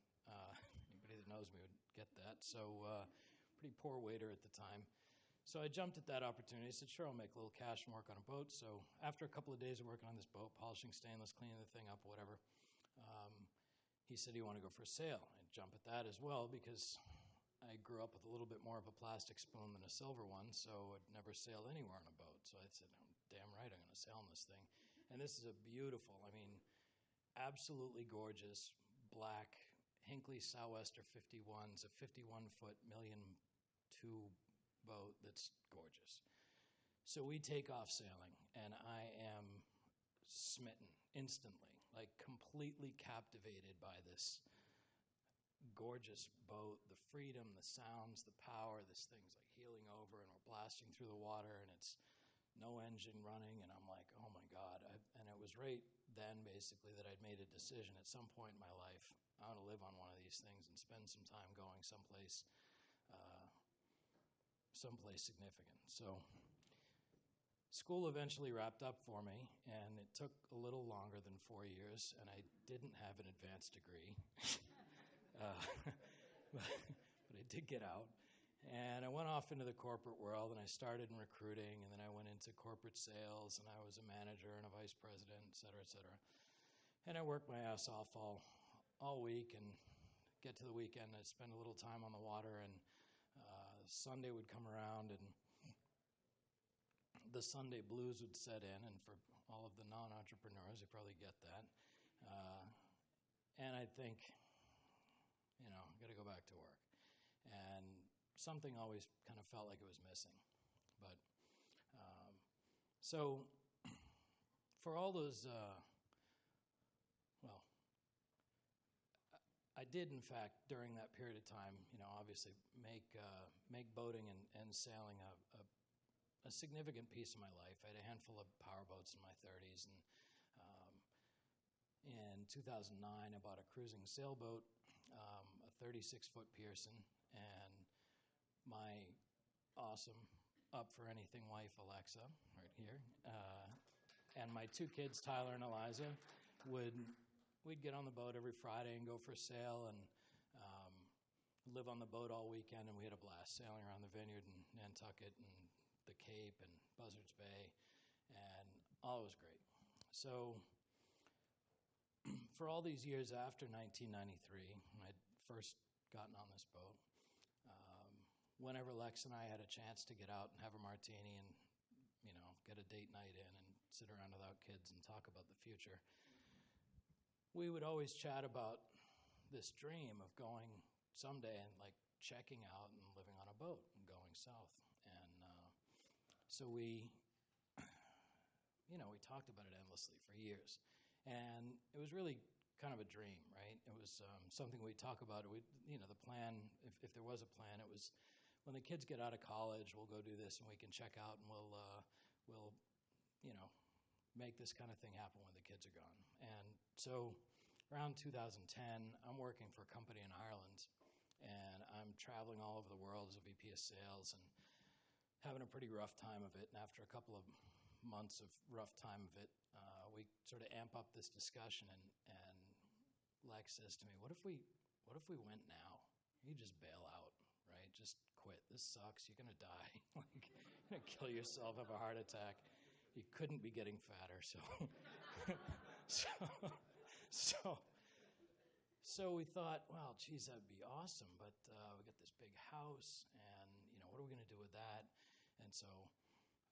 F: Anybody that knows me would get that. So pretty poor waiter at the time. So I jumped at that opportunity. I said, sure, I'll make a little cash and work on a boat. So after a couple of days of working on this boat, polishing stainless, cleaning the thing up, whatever, he said, you want to go for a sail? I'd jump at that as well because I grew up with a little bit more of a plastic spoon than a silver one, so I'd never sailed anywhere on a boat. So I said, "I'm damn right I'm going to sail on this thing." And this is a beautiful, I mean, absolutely gorgeous, black Hinckley Sou'wester 51. It's a 51-foot $1,000,002 boat that's gorgeous. So we take off sailing, and I am smitten instantly, like completely captivated by this gorgeous boat, the freedom, the sounds, the power. This thing's like heeling over, and we're blasting through the water, and it's no engine running, and I'm like, oh my God. And it was right then, basically, that I'd made a decision at some point in my life. I want to live on one of these things and spend some time going someplace significant. So school eventually wrapped up for me, and it took a little longer than 4 years, and I didn't have an advanced degree. But I did get out. And I went off into the corporate world, and I started in recruiting, and then I went into corporate sales, and I was a manager and a vice president, et cetera, et cetera. And I worked my ass off all week, and get to the weekend, I'd spend a little time on the water, and Sunday would come around, and the Sunday blues would set in, and for all of the non-entrepreneurs, you probably get that. And I'd think, I've got to go back to work. And something always kind of felt like it was missing. But so for all those, I did, in fact, during that period of time, obviously make boating and sailing a significant piece of my life. I had a handful of powerboats in my 30s, and in 2009, I bought a cruising sailboat, a 36-foot Pearson, and my awesome, up-for-anything wife, Alexa, right here, and my two kids, Tyler and Eliza, we'd get on the boat every Friday and go for a sail and live on the boat all weekend, and we had a blast sailing around the vineyard and Nantucket and the Cape and Buzzards Bay, and all was great. So for all these years after 1993, when I'd first gotten on this boat, whenever Lex and I had a chance to get out and have a martini and, get a date night in and sit around without kids and talk about the future, we would always chat about this dream of going someday and like checking out and living on a boat and going south. And so we talked about it endlessly for years. And it was really kind of a dream, right? It was something we'd talk about. The plan, if there was a plan, it was when the kids get out of college, we'll go do this and we can check out and we'll make this kind of thing happen when the kids are gone. And so around 2010, I'm working for a company in Ireland, and I'm traveling all over the world as a VP of sales and having a pretty rough time of it. And after a couple of months of rough time of it, we sort of amp up this discussion, and Lex says to me, what if we went now? You just bail out, right? Just quit. This sucks. You're going to die. You're going to kill yourself, have a heart attack. You couldn't be getting fatter, so we thought, well, geez, that'd be awesome, but we got this big house, and what are we going to do with that? And so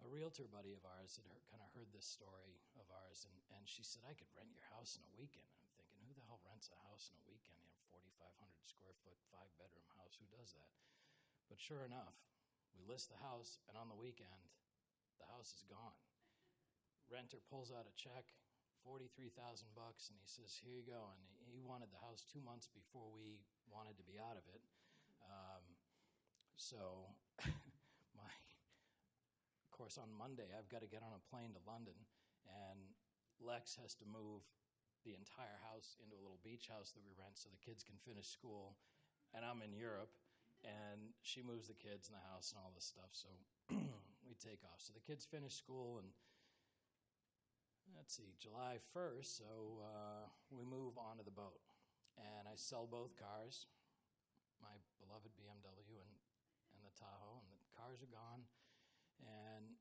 F: a realtor buddy of ours had kind of heard this story of ours, and she said, I could rent your house in a weekend. And I'm thinking, who the hell rents a house in a weekend? 4,500 square foot, 5-bedroom house. Who does that? But sure enough, we list the house, and on the weekend, the house is gone. Renter pulls out a check, $43,000, and he says, here you go. And he wanted the house 2 months before we wanted to be out of it. So of course, on Monday, I've got to get on a plane to London, and Lex has to move the entire house into a little beach house that we rent so the kids can finish school, and I'm in Europe, and she moves the kids in the house and all this stuff, so we take off. So the kids finish school, and let's see, July 1st, so we move onto the boat, and I sell both cars, my beloved BMW and the Tahoe, and the cars are gone. And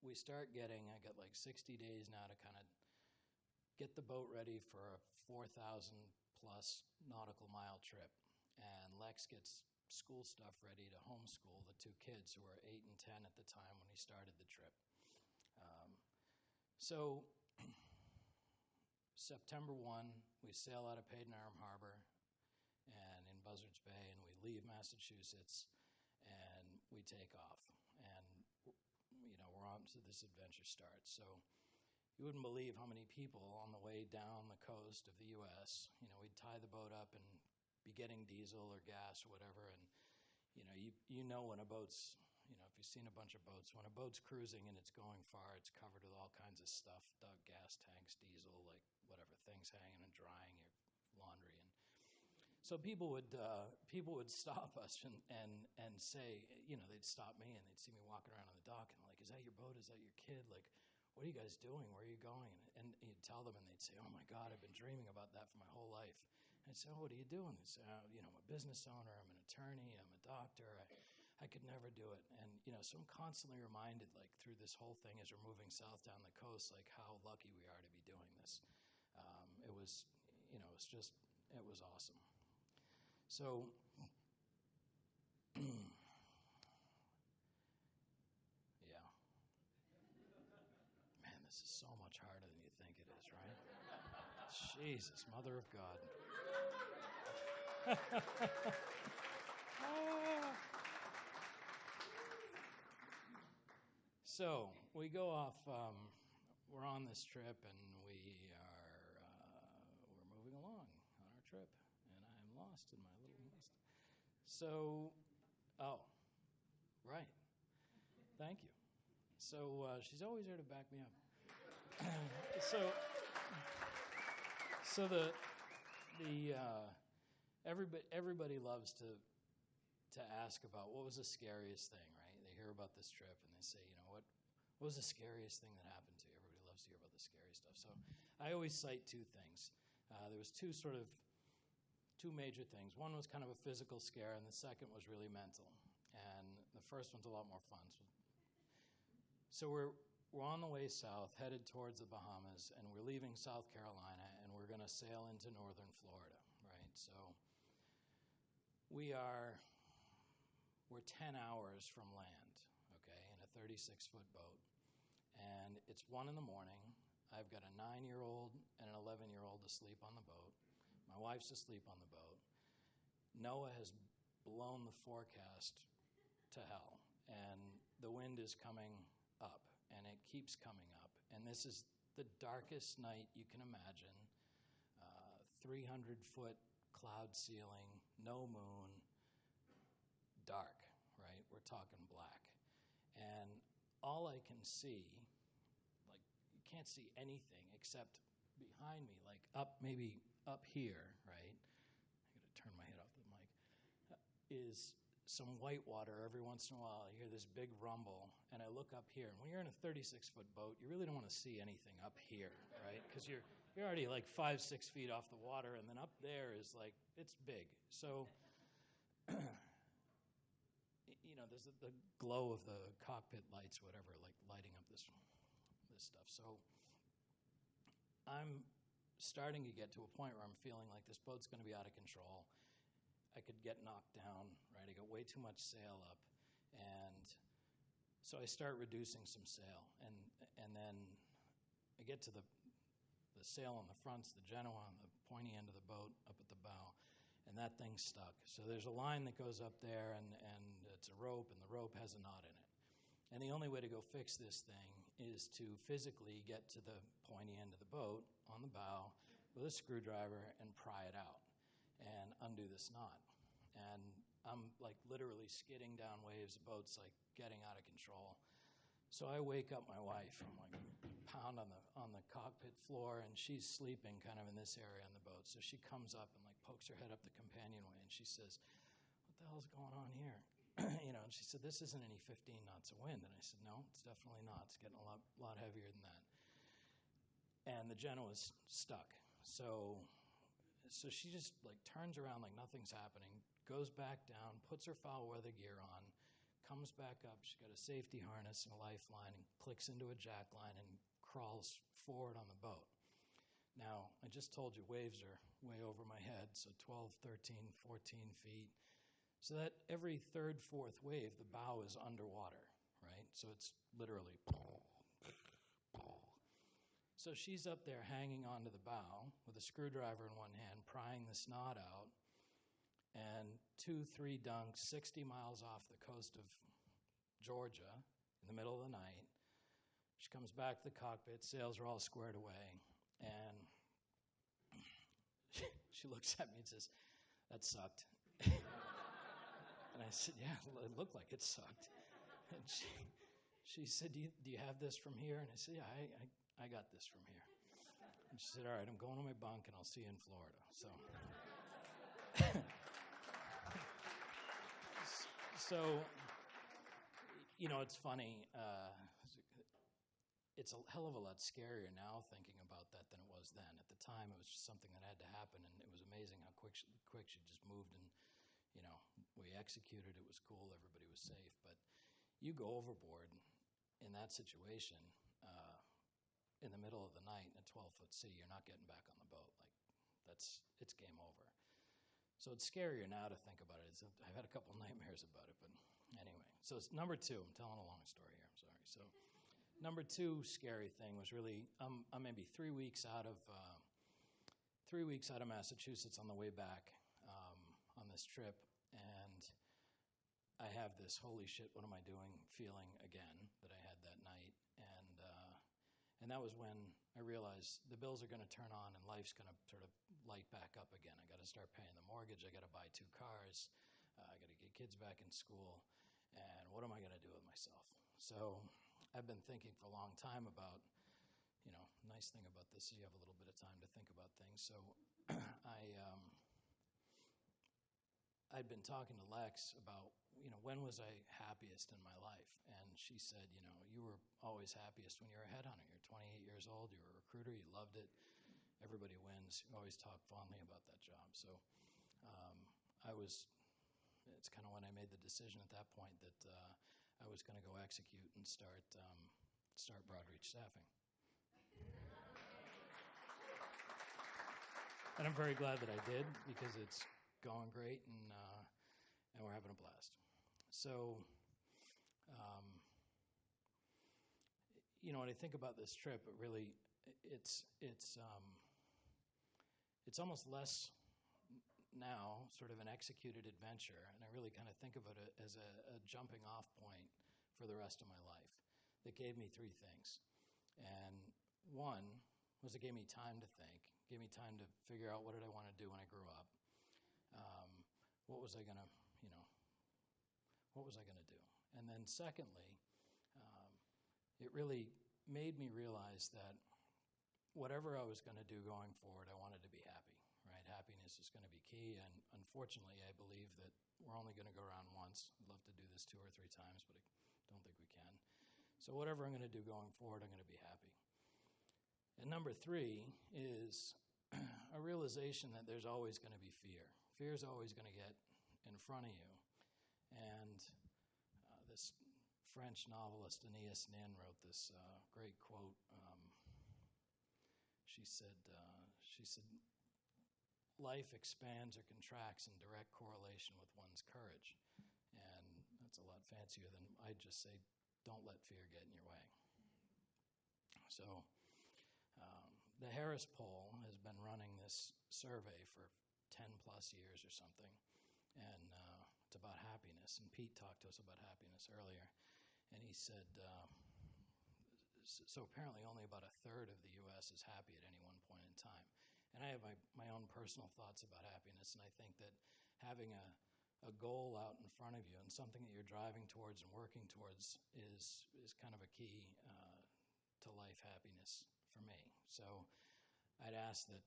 F: we start getting, I got like 60 days now to kind of get the boat ready for a 4,000 plus nautical mile trip. And Lex gets school stuff ready to homeschool the two kids who were 8 and 10 at the time when he started the trip. So September 1, we sail out of Padenarm Harbor and in Buzzards Bay, and we leave Massachusetts, and we take off. And, we're on to this adventure starts. So you wouldn't believe how many people on the way down the coast of the U.S., we'd tie the boat up and be getting diesel or gas or whatever, and, you know when a boat's, if you've seen a bunch of boats, when a boat's cruising and it's going far, it's covered with all kinds of stuff, gas tanks, diesel, like whatever, things hanging and drying, your laundry. And so people would stop us and say, they'd stop me and they'd see me walking around on the dock and like, is that your boat? Is that your kid? Like, what are you guys doing? Where are you going? And you'd tell them and they'd say, oh my God, I've been dreaming about that for my whole life. And I'd say, oh, what are you doing? They'd say, I'm a business owner, I'm an attorney, I'm a doctor, I could never do it. And, so I'm constantly reminded, like, through this whole thing as we're moving south down the coast, like, how lucky we are to be doing this. It was, it was awesome. So, yeah. Man, this is so much harder than you think it is, right? Jesus, Mother of God. So we go off. We're on this trip, and we're moving along on our trip, and I'm lost in my little list. So, right. Thank you. So she's always there to back me up. So everybody loves to ask about what was the scariest thing, right? They hear about this trip and they say, what was the scariest thing that happened to you? Everybody loves to hear about the scary stuff. So I always cite two things. There was two major things. One was kind of a physical scare, and the second was really mental. And the first one's a lot more fun. So we're on the way south, headed towards the Bahamas, and we're leaving South Carolina, and we're going to sail into northern Florida, right? So we're 10 hours from land, okay, in a 36-foot boat. And it's 1 a.m. I've got a 9-year-old and an 11-year-old asleep on the boat. My wife's asleep on the boat. NOAA has blown the forecast to hell, and the wind is coming up, and it keeps coming up. And this is the darkest night you can imagine. 300-foot cloud ceiling, no moon, dark, right? We're talking black. And all I can see, like, you can't see anything except behind me, like maybe up here, right? I got to turn my head off the mic. Is some white water. Every once in a while I hear this big rumble, and I look up here. And when you're in a 36-foot boat, you really don't want to see anything up here, right? Because you're already like 5-6 feet off the water, and then up there is like, it's big. So, there's the glow of the cockpit lights, whatever, like lighting up this stuff. So I'm starting to get to a point where I'm feeling like this boat's going to be out of control. I could get knocked down, right? I got way too much sail up. And so I start reducing some sail. And then I get to the sail on the fronts, the Genoa on the pointy end of the boat up at the bow, and that thing's stuck. So there's a line that goes up there, and it's a rope, and the rope has a knot in it. And the only way to go fix this thing is to physically get to the pointy end of the boat on the bow with a screwdriver and pry it out and undo this knot. And I'm like literally skidding down waves, the boat's like getting out of control. So I wake up my wife, I'm like pound on the cockpit floor, and she's sleeping kind of in this area on the boat. So she comes up and like pokes her head up the companionway, and she says, what the hell's going on here? And she said, this isn't any 15 knots of wind. And I said, no, it's definitely not. It's getting a lot heavier than that. And the Genoa's stuck. So she just like turns around like nothing's happening, goes back down, puts her foul weather gear on, comes back up. She's got a safety harness and a lifeline, and clicks into a jack line and crawls forward on the boat. Now, I just told you waves are way over my head, so 12, 13, 14 feet. So that every third, fourth wave, the bow is underwater, right? So it's literally. So she's up there hanging onto the bow with a screwdriver in one hand, prying the snot out, and 2-3 dunks 60 miles off the coast of Georgia in the middle of the night. She comes back to the cockpit, sails are all squared away, and she looks at me and says, "That sucked." And I said, "Yeah, it looked like it sucked." And she said, do you have this from here? And I said, "Yeah, I got this from here." And she said, "All right, I'm going to my bunk and I'll see you in Florida." So, it's funny. It's a hell of a lot scarier now thinking about that than it was then. At the time, it was just something that had to happen, and it was amazing how quick she just moved, and we executed. It was cool. Everybody was safe. But you go overboard in that situation in the middle of the night in a 12-foot sea. You're not getting back on the boat. It's game over. So it's scarier now to think about it. I've had a couple nightmares about it, but anyway. So it's number 2. I'm telling a long story here. I'm sorry. So number 2 scary thing was really I'm maybe 3 weeks out of Massachusetts on the way back on this trip, and I have this holy shit, what am I doing feeling again that I had that night, and that was when I realized the bills are going to turn on and life's going to sort of light back up again. I got to start paying the mortgage. I got to buy 2 cars. I got to get kids back in school, and what am I going to do with myself? So I've been thinking for a long time about, nice thing about this is you have a little bit of time to think about things. So I'd been talking to Lex about, when was I happiest in my life? And she said, you were always happiest when you were a headhunter. You're 28 years old, you were a recruiter, you loved it. Everybody wins. You always talk fondly about that job. So it's kind of when I made the decision at that point that I was going to go execute and start Broadreach Staffing. And I'm very glad that I did, because it's going great, and we're having a blast. So, when I think about this trip, it really, it's almost less now sort of an executed adventure, and I really kind of think of it as a jumping off point for the rest of my life that gave me 3 things. And one was it gave me time to think, gave me time to figure out what did I want to do when I grew up. What was I gonna do? And then secondly, it really made me realize that whatever I was going to do going forward, I wanted to be happy, right? Happiness is going to be key, and unfortunately, I believe that we're only going to go around once. I'd love to do this 2 or 3 times, but I don't think we can. So whatever I'm going to do going forward, I'm going to be happy. And number 3 is a realization that there's always going to be fear. Fear is always going to get in front of you. And this French novelist, Agnès Nin, wrote this great quote. She said, life expands or contracts in direct correlation with one's courage. And that's a lot fancier than I'd just say, don't let fear get in your way. So the Harris Poll has been running this survey for 10 plus years or something, and it's about happiness. And Pete talked to us about happiness earlier, and he said, so apparently only about a third of the U.S. is happy at any one point in time. And I have my own personal thoughts about happiness, and I think that having a goal out in front of you and something that you're driving towards and working towards is kind of a key to life happiness for me. So I'd ask that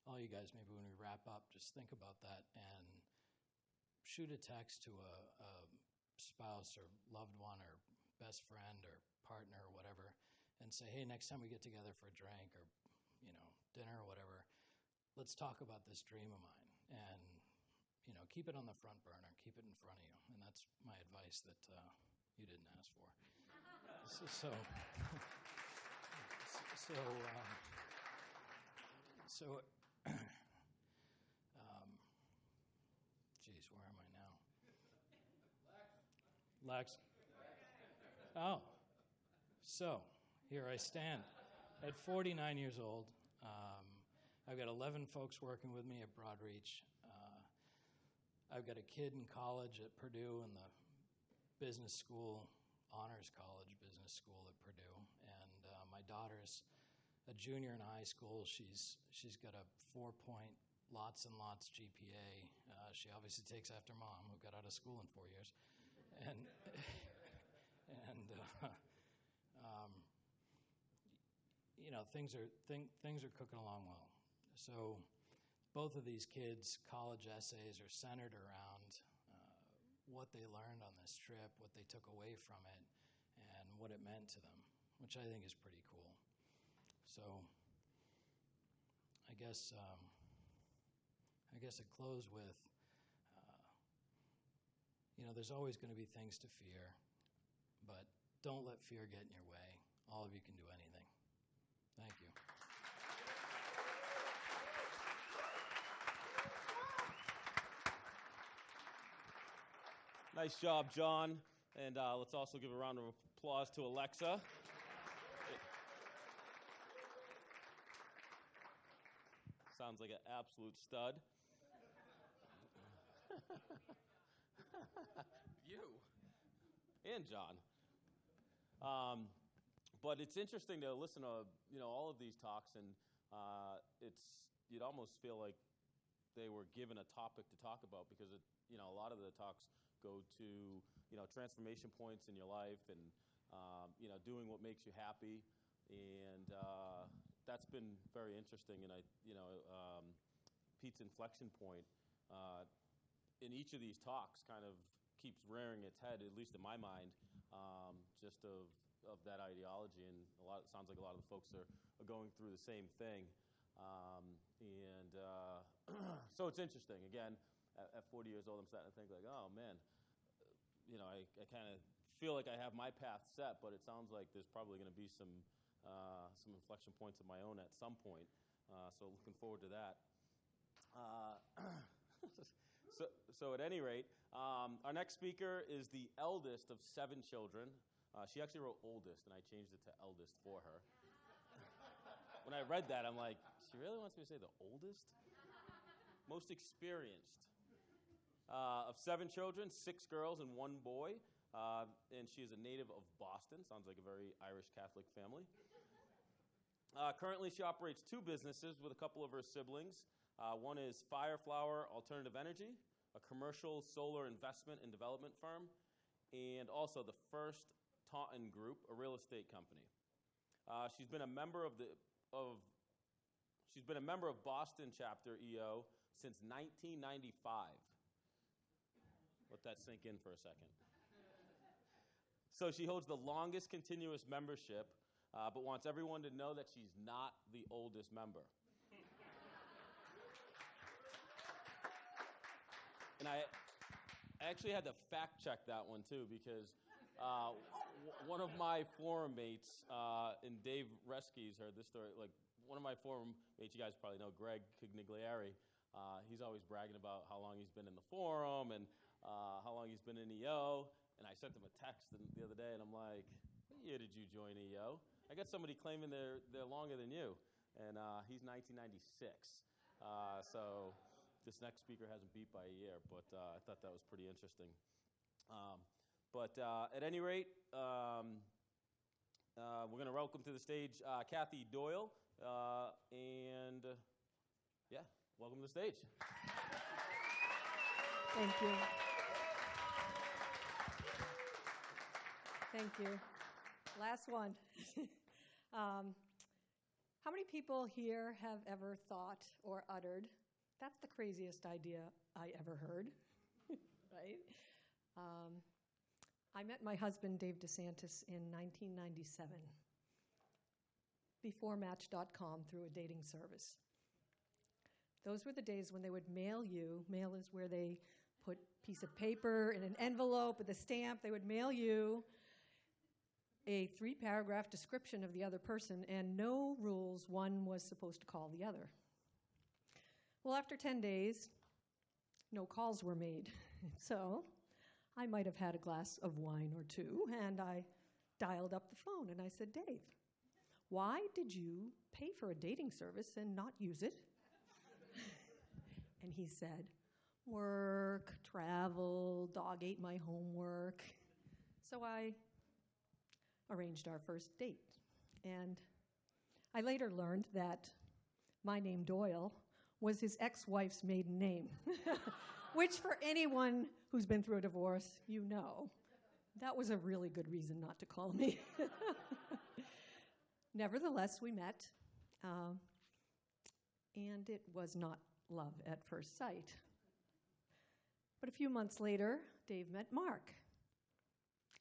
F: all you guys, maybe when we wrap up, just think about that and shoot a text to a spouse or loved one or best friend or partner or whatever and say, hey, next time we get together for a drink or dinner or whatever, let's talk about this dream of mine, and keep it on the front burner, keep it in front of you. And that's my advice that you didn't ask for. Geez, where am I now? Lex? Oh. So, here I stand. At 49 years old, I've got 11 folks working with me at Broadreach. I've got a kid in college at Purdue in the business school, honors college business school at Purdue. And my daughter's a junior in high school. She's got a 4-point lots and lots GPA. She obviously takes after mom, who got out of school in 4 years. And things are cooking along well. So both of these kids' college essays are centered around what they learned on this trip, what they took away from it, and what it meant to them, which I think is pretty cool. So I guess I close with, there's always going to be things to fear, but don't let fear get in your way. All of you can do anything. Thank you.
A: Nice job, John. And let's also give a round of applause to Alexa. Sounds like an absolute stud. You. And John. But it's interesting to listen to, all of these talks, and you'd almost feel like they were given a topic to talk about, because a lot of the talks go to, transformation points in your life, and doing what makes you happy, and that's been very interesting. And Pete's inflection point in each of these talks kind of keeps rearing its head, at least in my mind, just of that ideology, and it sounds like a lot of the folks are going through the same thing, so it's interesting. Again, at 40 years old, I'm starting to think like, oh man, I kind of feel like I have my path set, but it sounds like there's probably going to be some inflection points of my own at some point. So looking forward to that. So at any rate, our next speaker is the eldest of 7 children. She actually wrote oldest, and I changed it to eldest for her. When I read that, I'm like, she really wants me to say the oldest? Most experienced. Of 7 children, 6 girls and 1 boy. And she is a native of Boston. Sounds like a very Irish Catholic family. Currently, she operates 2 businesses with a couple of her siblings. One is Fireflower Alternative Energy, a commercial solar investment and development firm, and also the First Taunton Group, a real estate company. She's been a member of Boston Chapter EO since 1995. Let that sink in for a second. So she holds the longest continuous membership, but wants everyone to know that she's not the oldest member. And I actually had to fact check that one too, because one of my forum mates, and Dave Reski's heard this story, like one of my forum mates, you guys probably know, Greg Cignigliari, he's always bragging about how long he's been in the forum and how long he's been in EO. And I sent him a text the other day, and I'm like, what year did you join EO? I got somebody claiming they're longer than you. And he's 1996. So this next speaker hasn't beat by a year, but I thought that was pretty interesting. But at any rate, we're going to welcome to the stage Kathy Doyle. And welcome to the stage.
G: Thank you. Thank you. Last one. How many people here have ever thought or uttered, that's the craziest idea I ever heard, right? I met my husband, Dave DeSantis, in 1997, before Match.com, through a dating service. Those were the days when they would mail you. Mail is where they put a piece of paper in an envelope with a stamp. They would mail you a 3-paragraph description of the other person, and no rules. One was supposed to call the other. Well, after 10 days, no calls were made. So I might have had a glass of wine or two, and I dialed up the phone and I said, Dave, why did you pay for a dating service and not use it? And he said, work, travel, dog ate my homework. So I arranged our first date. And I later learned that my name, Doyle, was his ex-wife's maiden name, which for anyone who's been through a divorce, you know, that was a really good reason not to call me. Nevertheless, we met, and it was not love at first sight. But a few months later, Dave met Mark,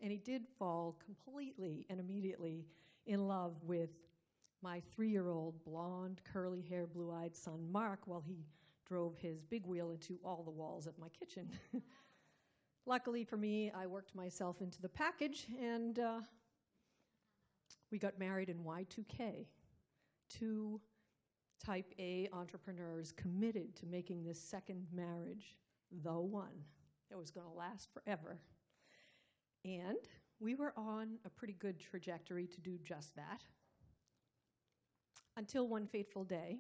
G: and he did fall completely and immediately in love with my 3-year-old blonde, curly-hair, blue-eyed son, Mark, while he drove his big wheel into all the walls of my kitchen. Luckily for me, I worked myself into the package, and we got married in Y2K. 2 type A entrepreneurs committed to making this second marriage the one that was going to last forever. And we were on a pretty good trajectory to do just that, until one fateful day,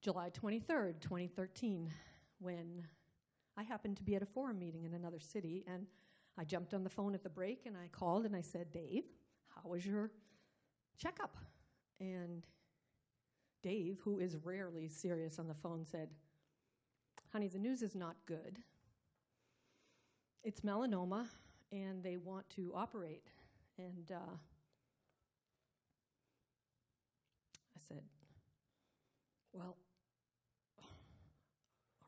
G: July 23rd, 2013, when I happened to be at a forum meeting in another city, and I jumped on the phone at the break, and I called, and I said, Dave, how was your checkup? And Dave, who is rarely serious on the phone, said, honey, the news is not good. It's melanoma, and they want to operate. And I said, well,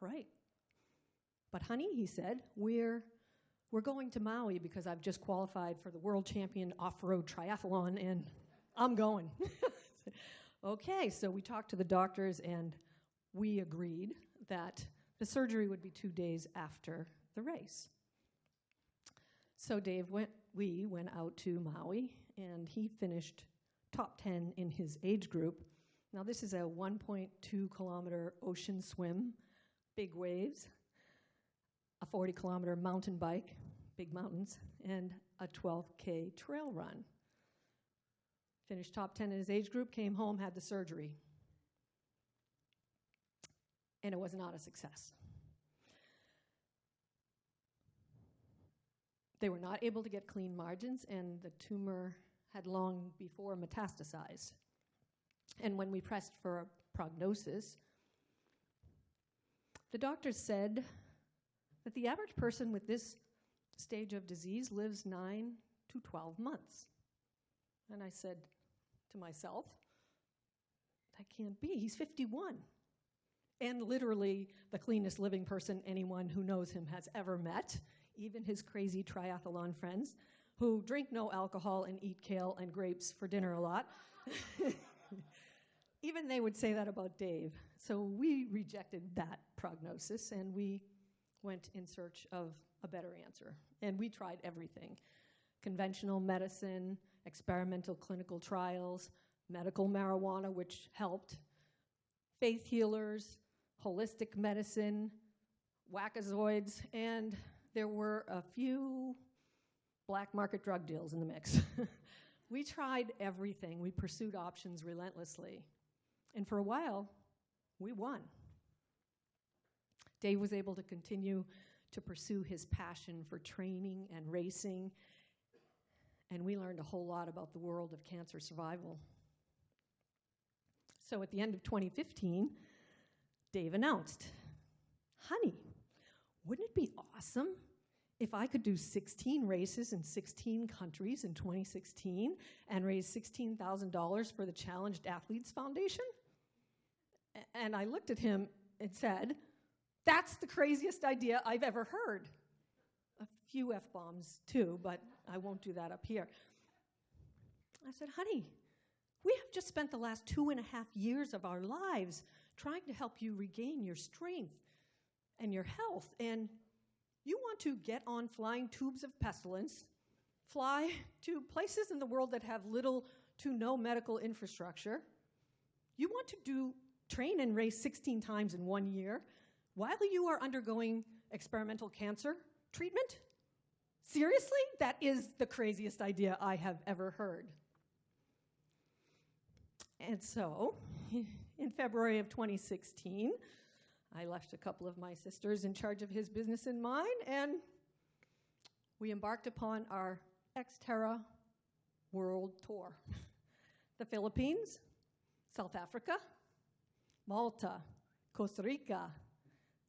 G: all right. But honey, he said, we're going to Maui because I've just qualified for the world champion off-road triathlon, and I'm going. Okay, so we talked to the doctors, and we agreed that the surgery would be 2 days after the race. So we went out to Maui, and he finished top 10 in his age group. Now, this is a 1.2-kilometer ocean swim, big waves, a 40-kilometer mountain bike, big mountains, and a 12K trail run. Finished top 10 in his age group, came home, had the surgery. And it was not a success. They were not able to get clean margins, and the tumor had long before metastasized. And when we pressed for a prognosis, the doctors said that the average person with this stage of disease lives 9 to 12 months. And I said to myself, that can't be. He's 51. And literally the cleanest living person anyone who knows him has ever met, even his crazy triathlon friends who drink no alcohol and eat kale and grapes for dinner a lot. Even they would say that about Dave. So we rejected that prognosis, and we went in search of a better answer. And we tried everything: conventional medicine, experimental clinical trials, medical marijuana, which helped, faith healers, holistic medicine, wackazoids, and there were a few black market drug deals in the mix. We tried everything. We pursued options relentlessly. And for a while, we won. Dave was able to continue to pursue his passion for training and racing, and we learned a whole lot about the world of cancer survival. So at the end of 2015, Dave announced, honey, wouldn't it be awesome if I could do 16 races in 16 countries in 2016 and raise $16,000 for the Challenged Athletes Foundation? And I looked at him and said, that's the craziest idea I've ever heard. A few F-bombs too, but I won't do that up here. I said, honey, we have just spent the last 2.5 years of our lives trying to help you regain your strength and your health, and you want to get on flying tubes of pestilence, fly to places in the world that have little to no medical infrastructure. You want to train and race 16 times in 1 year while you are undergoing experimental cancer treatment? Seriously? That is the craziest idea I have ever heard. And so, in February of 2016, I left a couple of my sisters in charge of his business and mine, and we embarked upon our Xterra World Tour. The Philippines, South Africa, Malta, Costa Rica,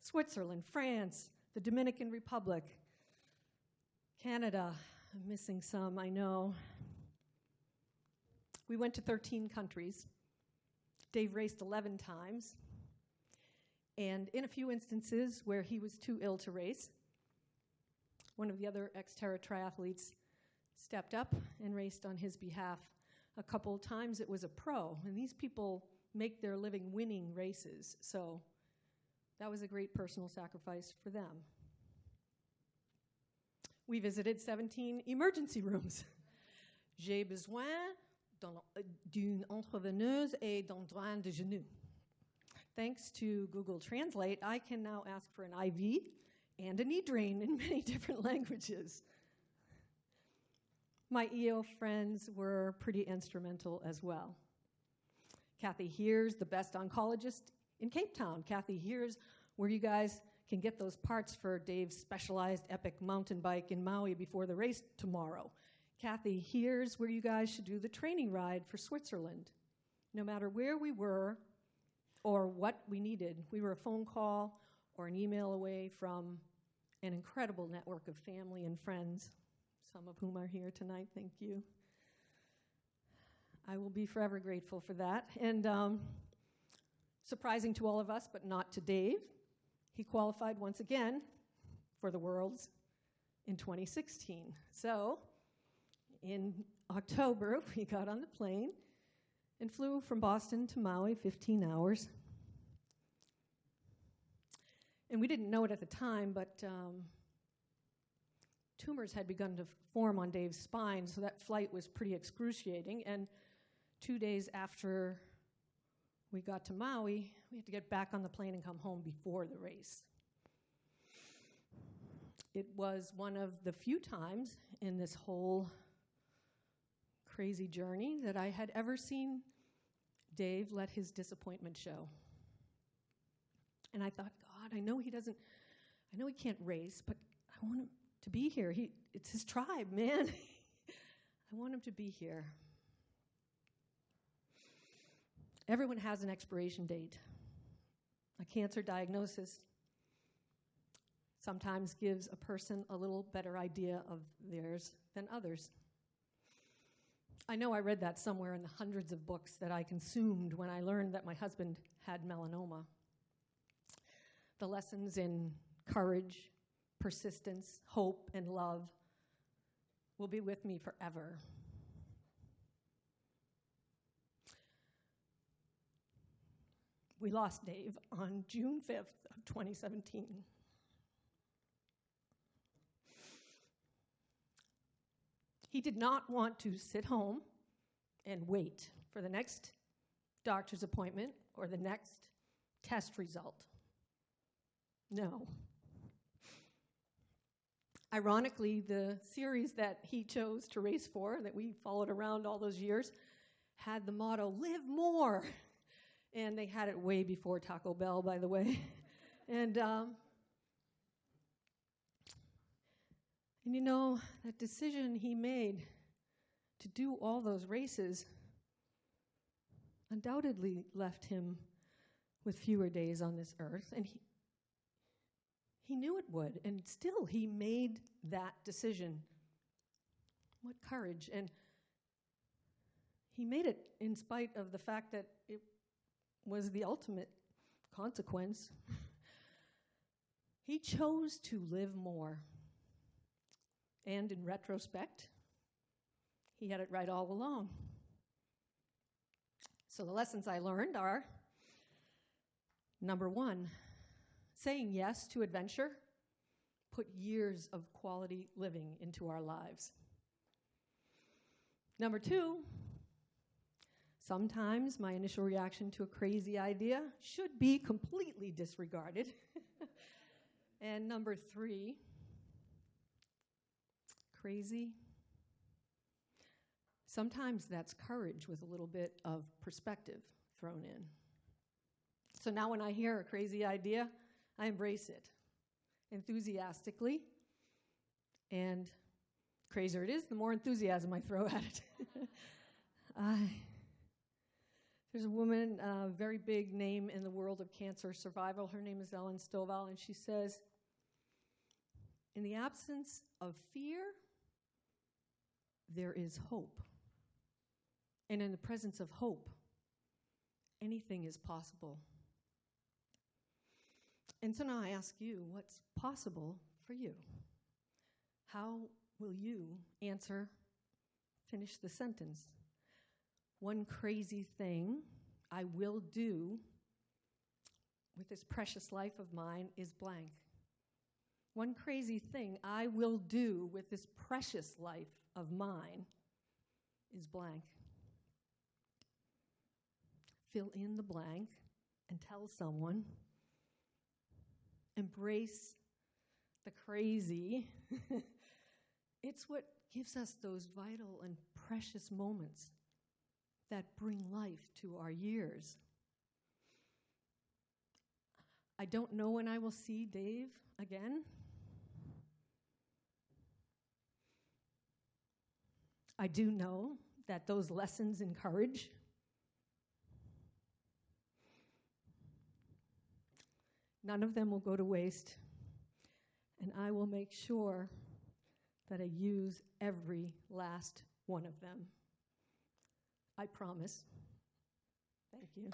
G: Switzerland, France, the Dominican Republic, Canada. I'm missing some, I know. We went to 13 countries. Dave raced 11 times. And in a few instances where he was too ill to race, one of the other Xterra triathletes stepped up and raced on his behalf. A couple of times it was a pro, and these people make their living winning races, so that was a great personal sacrifice for them. We visited 17 emergency rooms. J'ai besoin d'une entreveneuse et d'un droit de genou. Thanks to Google Translate, I can now ask for an IV and a knee drain in many different languages. My EO friends were pretty instrumental as well. Kathy here's the best oncologist in Cape Town. Kathy here's where you guys can get those parts for Dave's specialized epic mountain bike in Maui before the race tomorrow. Kathy here's where you guys should do the training ride for Switzerland. No matter where we were or what we needed, we were a phone call or an email away from an incredible network of family and friends, some of whom are here tonight. Thank you. I will be forever grateful for that. And surprising to all of us, but not to Dave, he qualified once again for the Worlds in 2016. So in October, we got on the plane and flew from Boston to Maui, 15 hours. And we didn't know it at the time, but tumors had begun to form on Dave's spine, so that flight was pretty excruciating. And 2 days after we got to Maui, we had to get back on the plane and come home before the race. It was one of the few times in this whole crazy journey that I had ever seen Dave let his disappointment show. And I thought, God, I know he can't race, but I want him to be here. It's his tribe, man. I want him to be here. Everyone has an expiration date. A cancer diagnosis sometimes gives a person a little better idea of theirs than others. I know I read that somewhere in the hundreds of books that I consumed when I learned that my husband had melanoma. The lessons in courage, persistence, hope, and love will be with me forever. We lost Dave on June 5th of 2017. He did not want to sit home and wait for the next doctor's appointment or the next test result. No. Ironically, the series that he chose to race for, that we followed around all those years, had the motto, "Live more." And they had it way before Taco Bell, by the way. And you know, that decision he made to do all those races undoubtedly left him with fewer days on this earth. And he knew it would. And still, he made that decision. What courage. And he made it in spite of the fact that it was the ultimate consequence. He chose to live more. And in retrospect, he had it right all along. So the lessons I learned are, number one, saying yes to adventure put years of quality living into our lives. Number two, sometimes my initial reaction to a crazy idea should be completely disregarded. And number 3, crazy. Sometimes that's courage with a little bit of perspective thrown in. So now when I hear a crazy idea, I embrace it enthusiastically. And crazier it is, the more enthusiasm I throw at it. There's a woman, a very big name in the world of cancer survival. Her name is Ellen Stovall, and she says, in the absence of fear, there is hope. And in the presence of hope, anything is possible. And so now I ask you, what's possible for you? How will you finish the sentence? One crazy thing I will do with this precious life of mine is blank. One crazy thing I will do with this precious life of mine is blank. Fill in the blank and tell someone. Embrace the crazy. It's what gives us those vital and precious moments that bring life to our years. I don't know when I will see Dave again. I do know that those lessons in courage none of them will go to waste, and I will make sure that I use every last one of them. I promise. Thank you.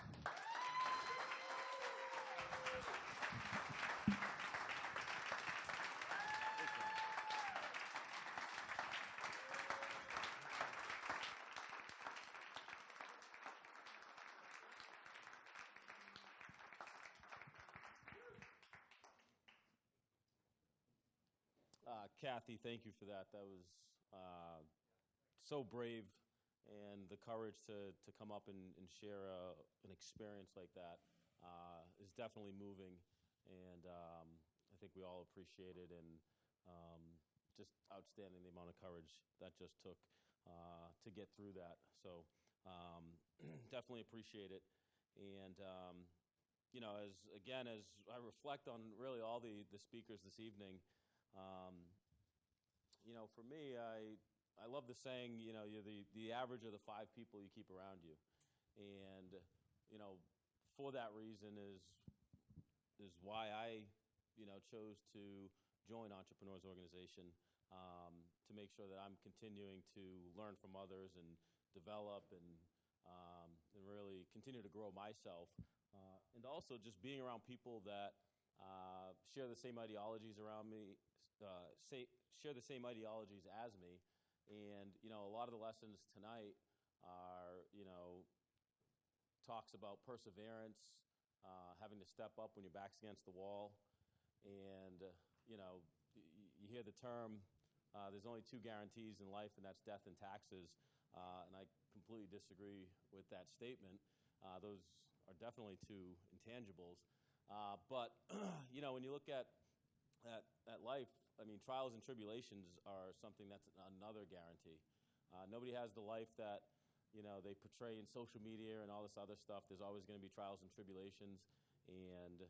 A: Kathy, thank you for that. That was so brave, and the courage to come up and share an experience like that is definitely moving, and I think we all appreciate it, and just outstanding the amount of courage that just took to get through that. So definitely appreciate it. And as I reflect on really all the speakers this evening, for me, I love the saying, you're the average of the 5 people you keep around you. And, for that reason is why I, chose to join Entrepreneurs Organization, to make sure that I'm continuing to learn from others and develop and really continue to grow myself. And also just being around people that share the same ideologies around me, share the same ideologies as me. And, a lot of the lessons tonight are, talks about perseverance, having to step up when your back's against the wall. And, you hear the term, there's only 2 guarantees in life, and that's death and taxes. And I completely disagree with that statement. Those are definitely 2 intangibles. But, when you look at life, I mean, trials and tribulations are something that's another guarantee. Nobody has the life that, they portray in social media and all this other stuff. There's always going to be trials and tribulations. And,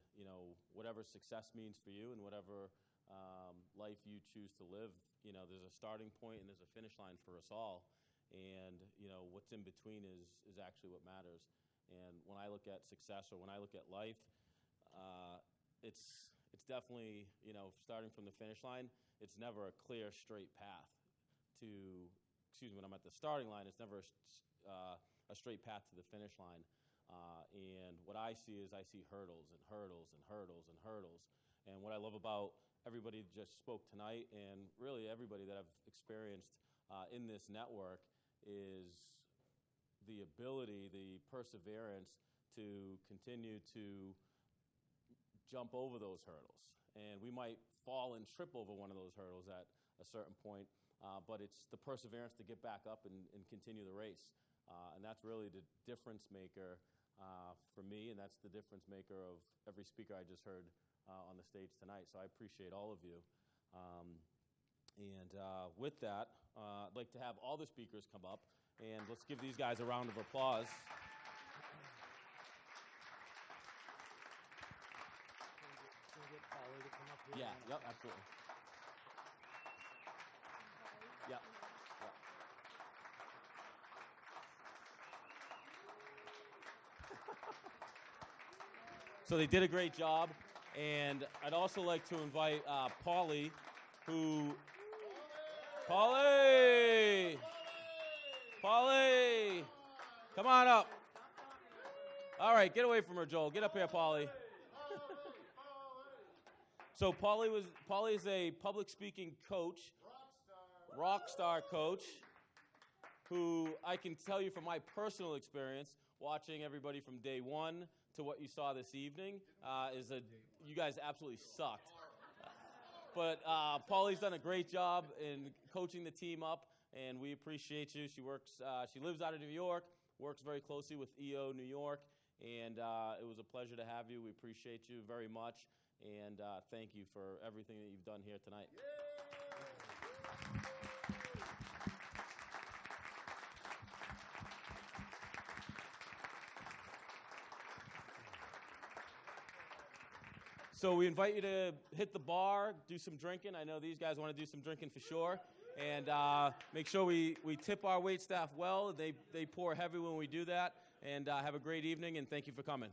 A: whatever success means for you and whatever life you choose to live, there's a starting point and there's a finish line for us all. And, what's in between is actually what matters. And when I look at success or when I look at life, it's definitely, starting from the finish line, it's never a clear, straight path to, when I'm at the starting line, it's never a straight path to the finish line. And what I see is hurdles and hurdles and hurdles and hurdles. And what I love about everybody that just spoke tonight, and really everybody that I've experienced in this network, is the ability, the perseverance to continue to jump over those hurdles. And we might fall and trip over one of those hurdles at a certain point, but it's the perseverance to get back up and continue the race. And that's really the difference maker for me, and that's the difference maker of every speaker I just heard on the stage tonight. So I appreciate all of you. With that, I'd like to have all the speakers come up, and let's give these guys a round of applause.
F: Can we get Polly to come up here?
A: Yeah, yep, absolutely. Yep, yep. So they did a great job, and I'd also like to invite Pauly, Pauly, come on up. All right, get away from her, Joel. Get up here, Pauly. So Pauly is a public speaking coach, rock star coach, who I can tell you from my personal experience, watching everybody from day one to what you saw this evening, you guys absolutely sucked. But Pauly's done a great job in coaching the team up, and we appreciate you. She lives out of New York, works very closely with EO New York, and it was a pleasure to have you. We appreciate you very much, and thank you for everything that you've done here tonight. So we invite you to hit the bar, do some drinking. I know these guys want to do some drinking for sure. And make sure we tip our waitstaff well. They pour heavy when we do that. And have a great evening, and thank you for coming.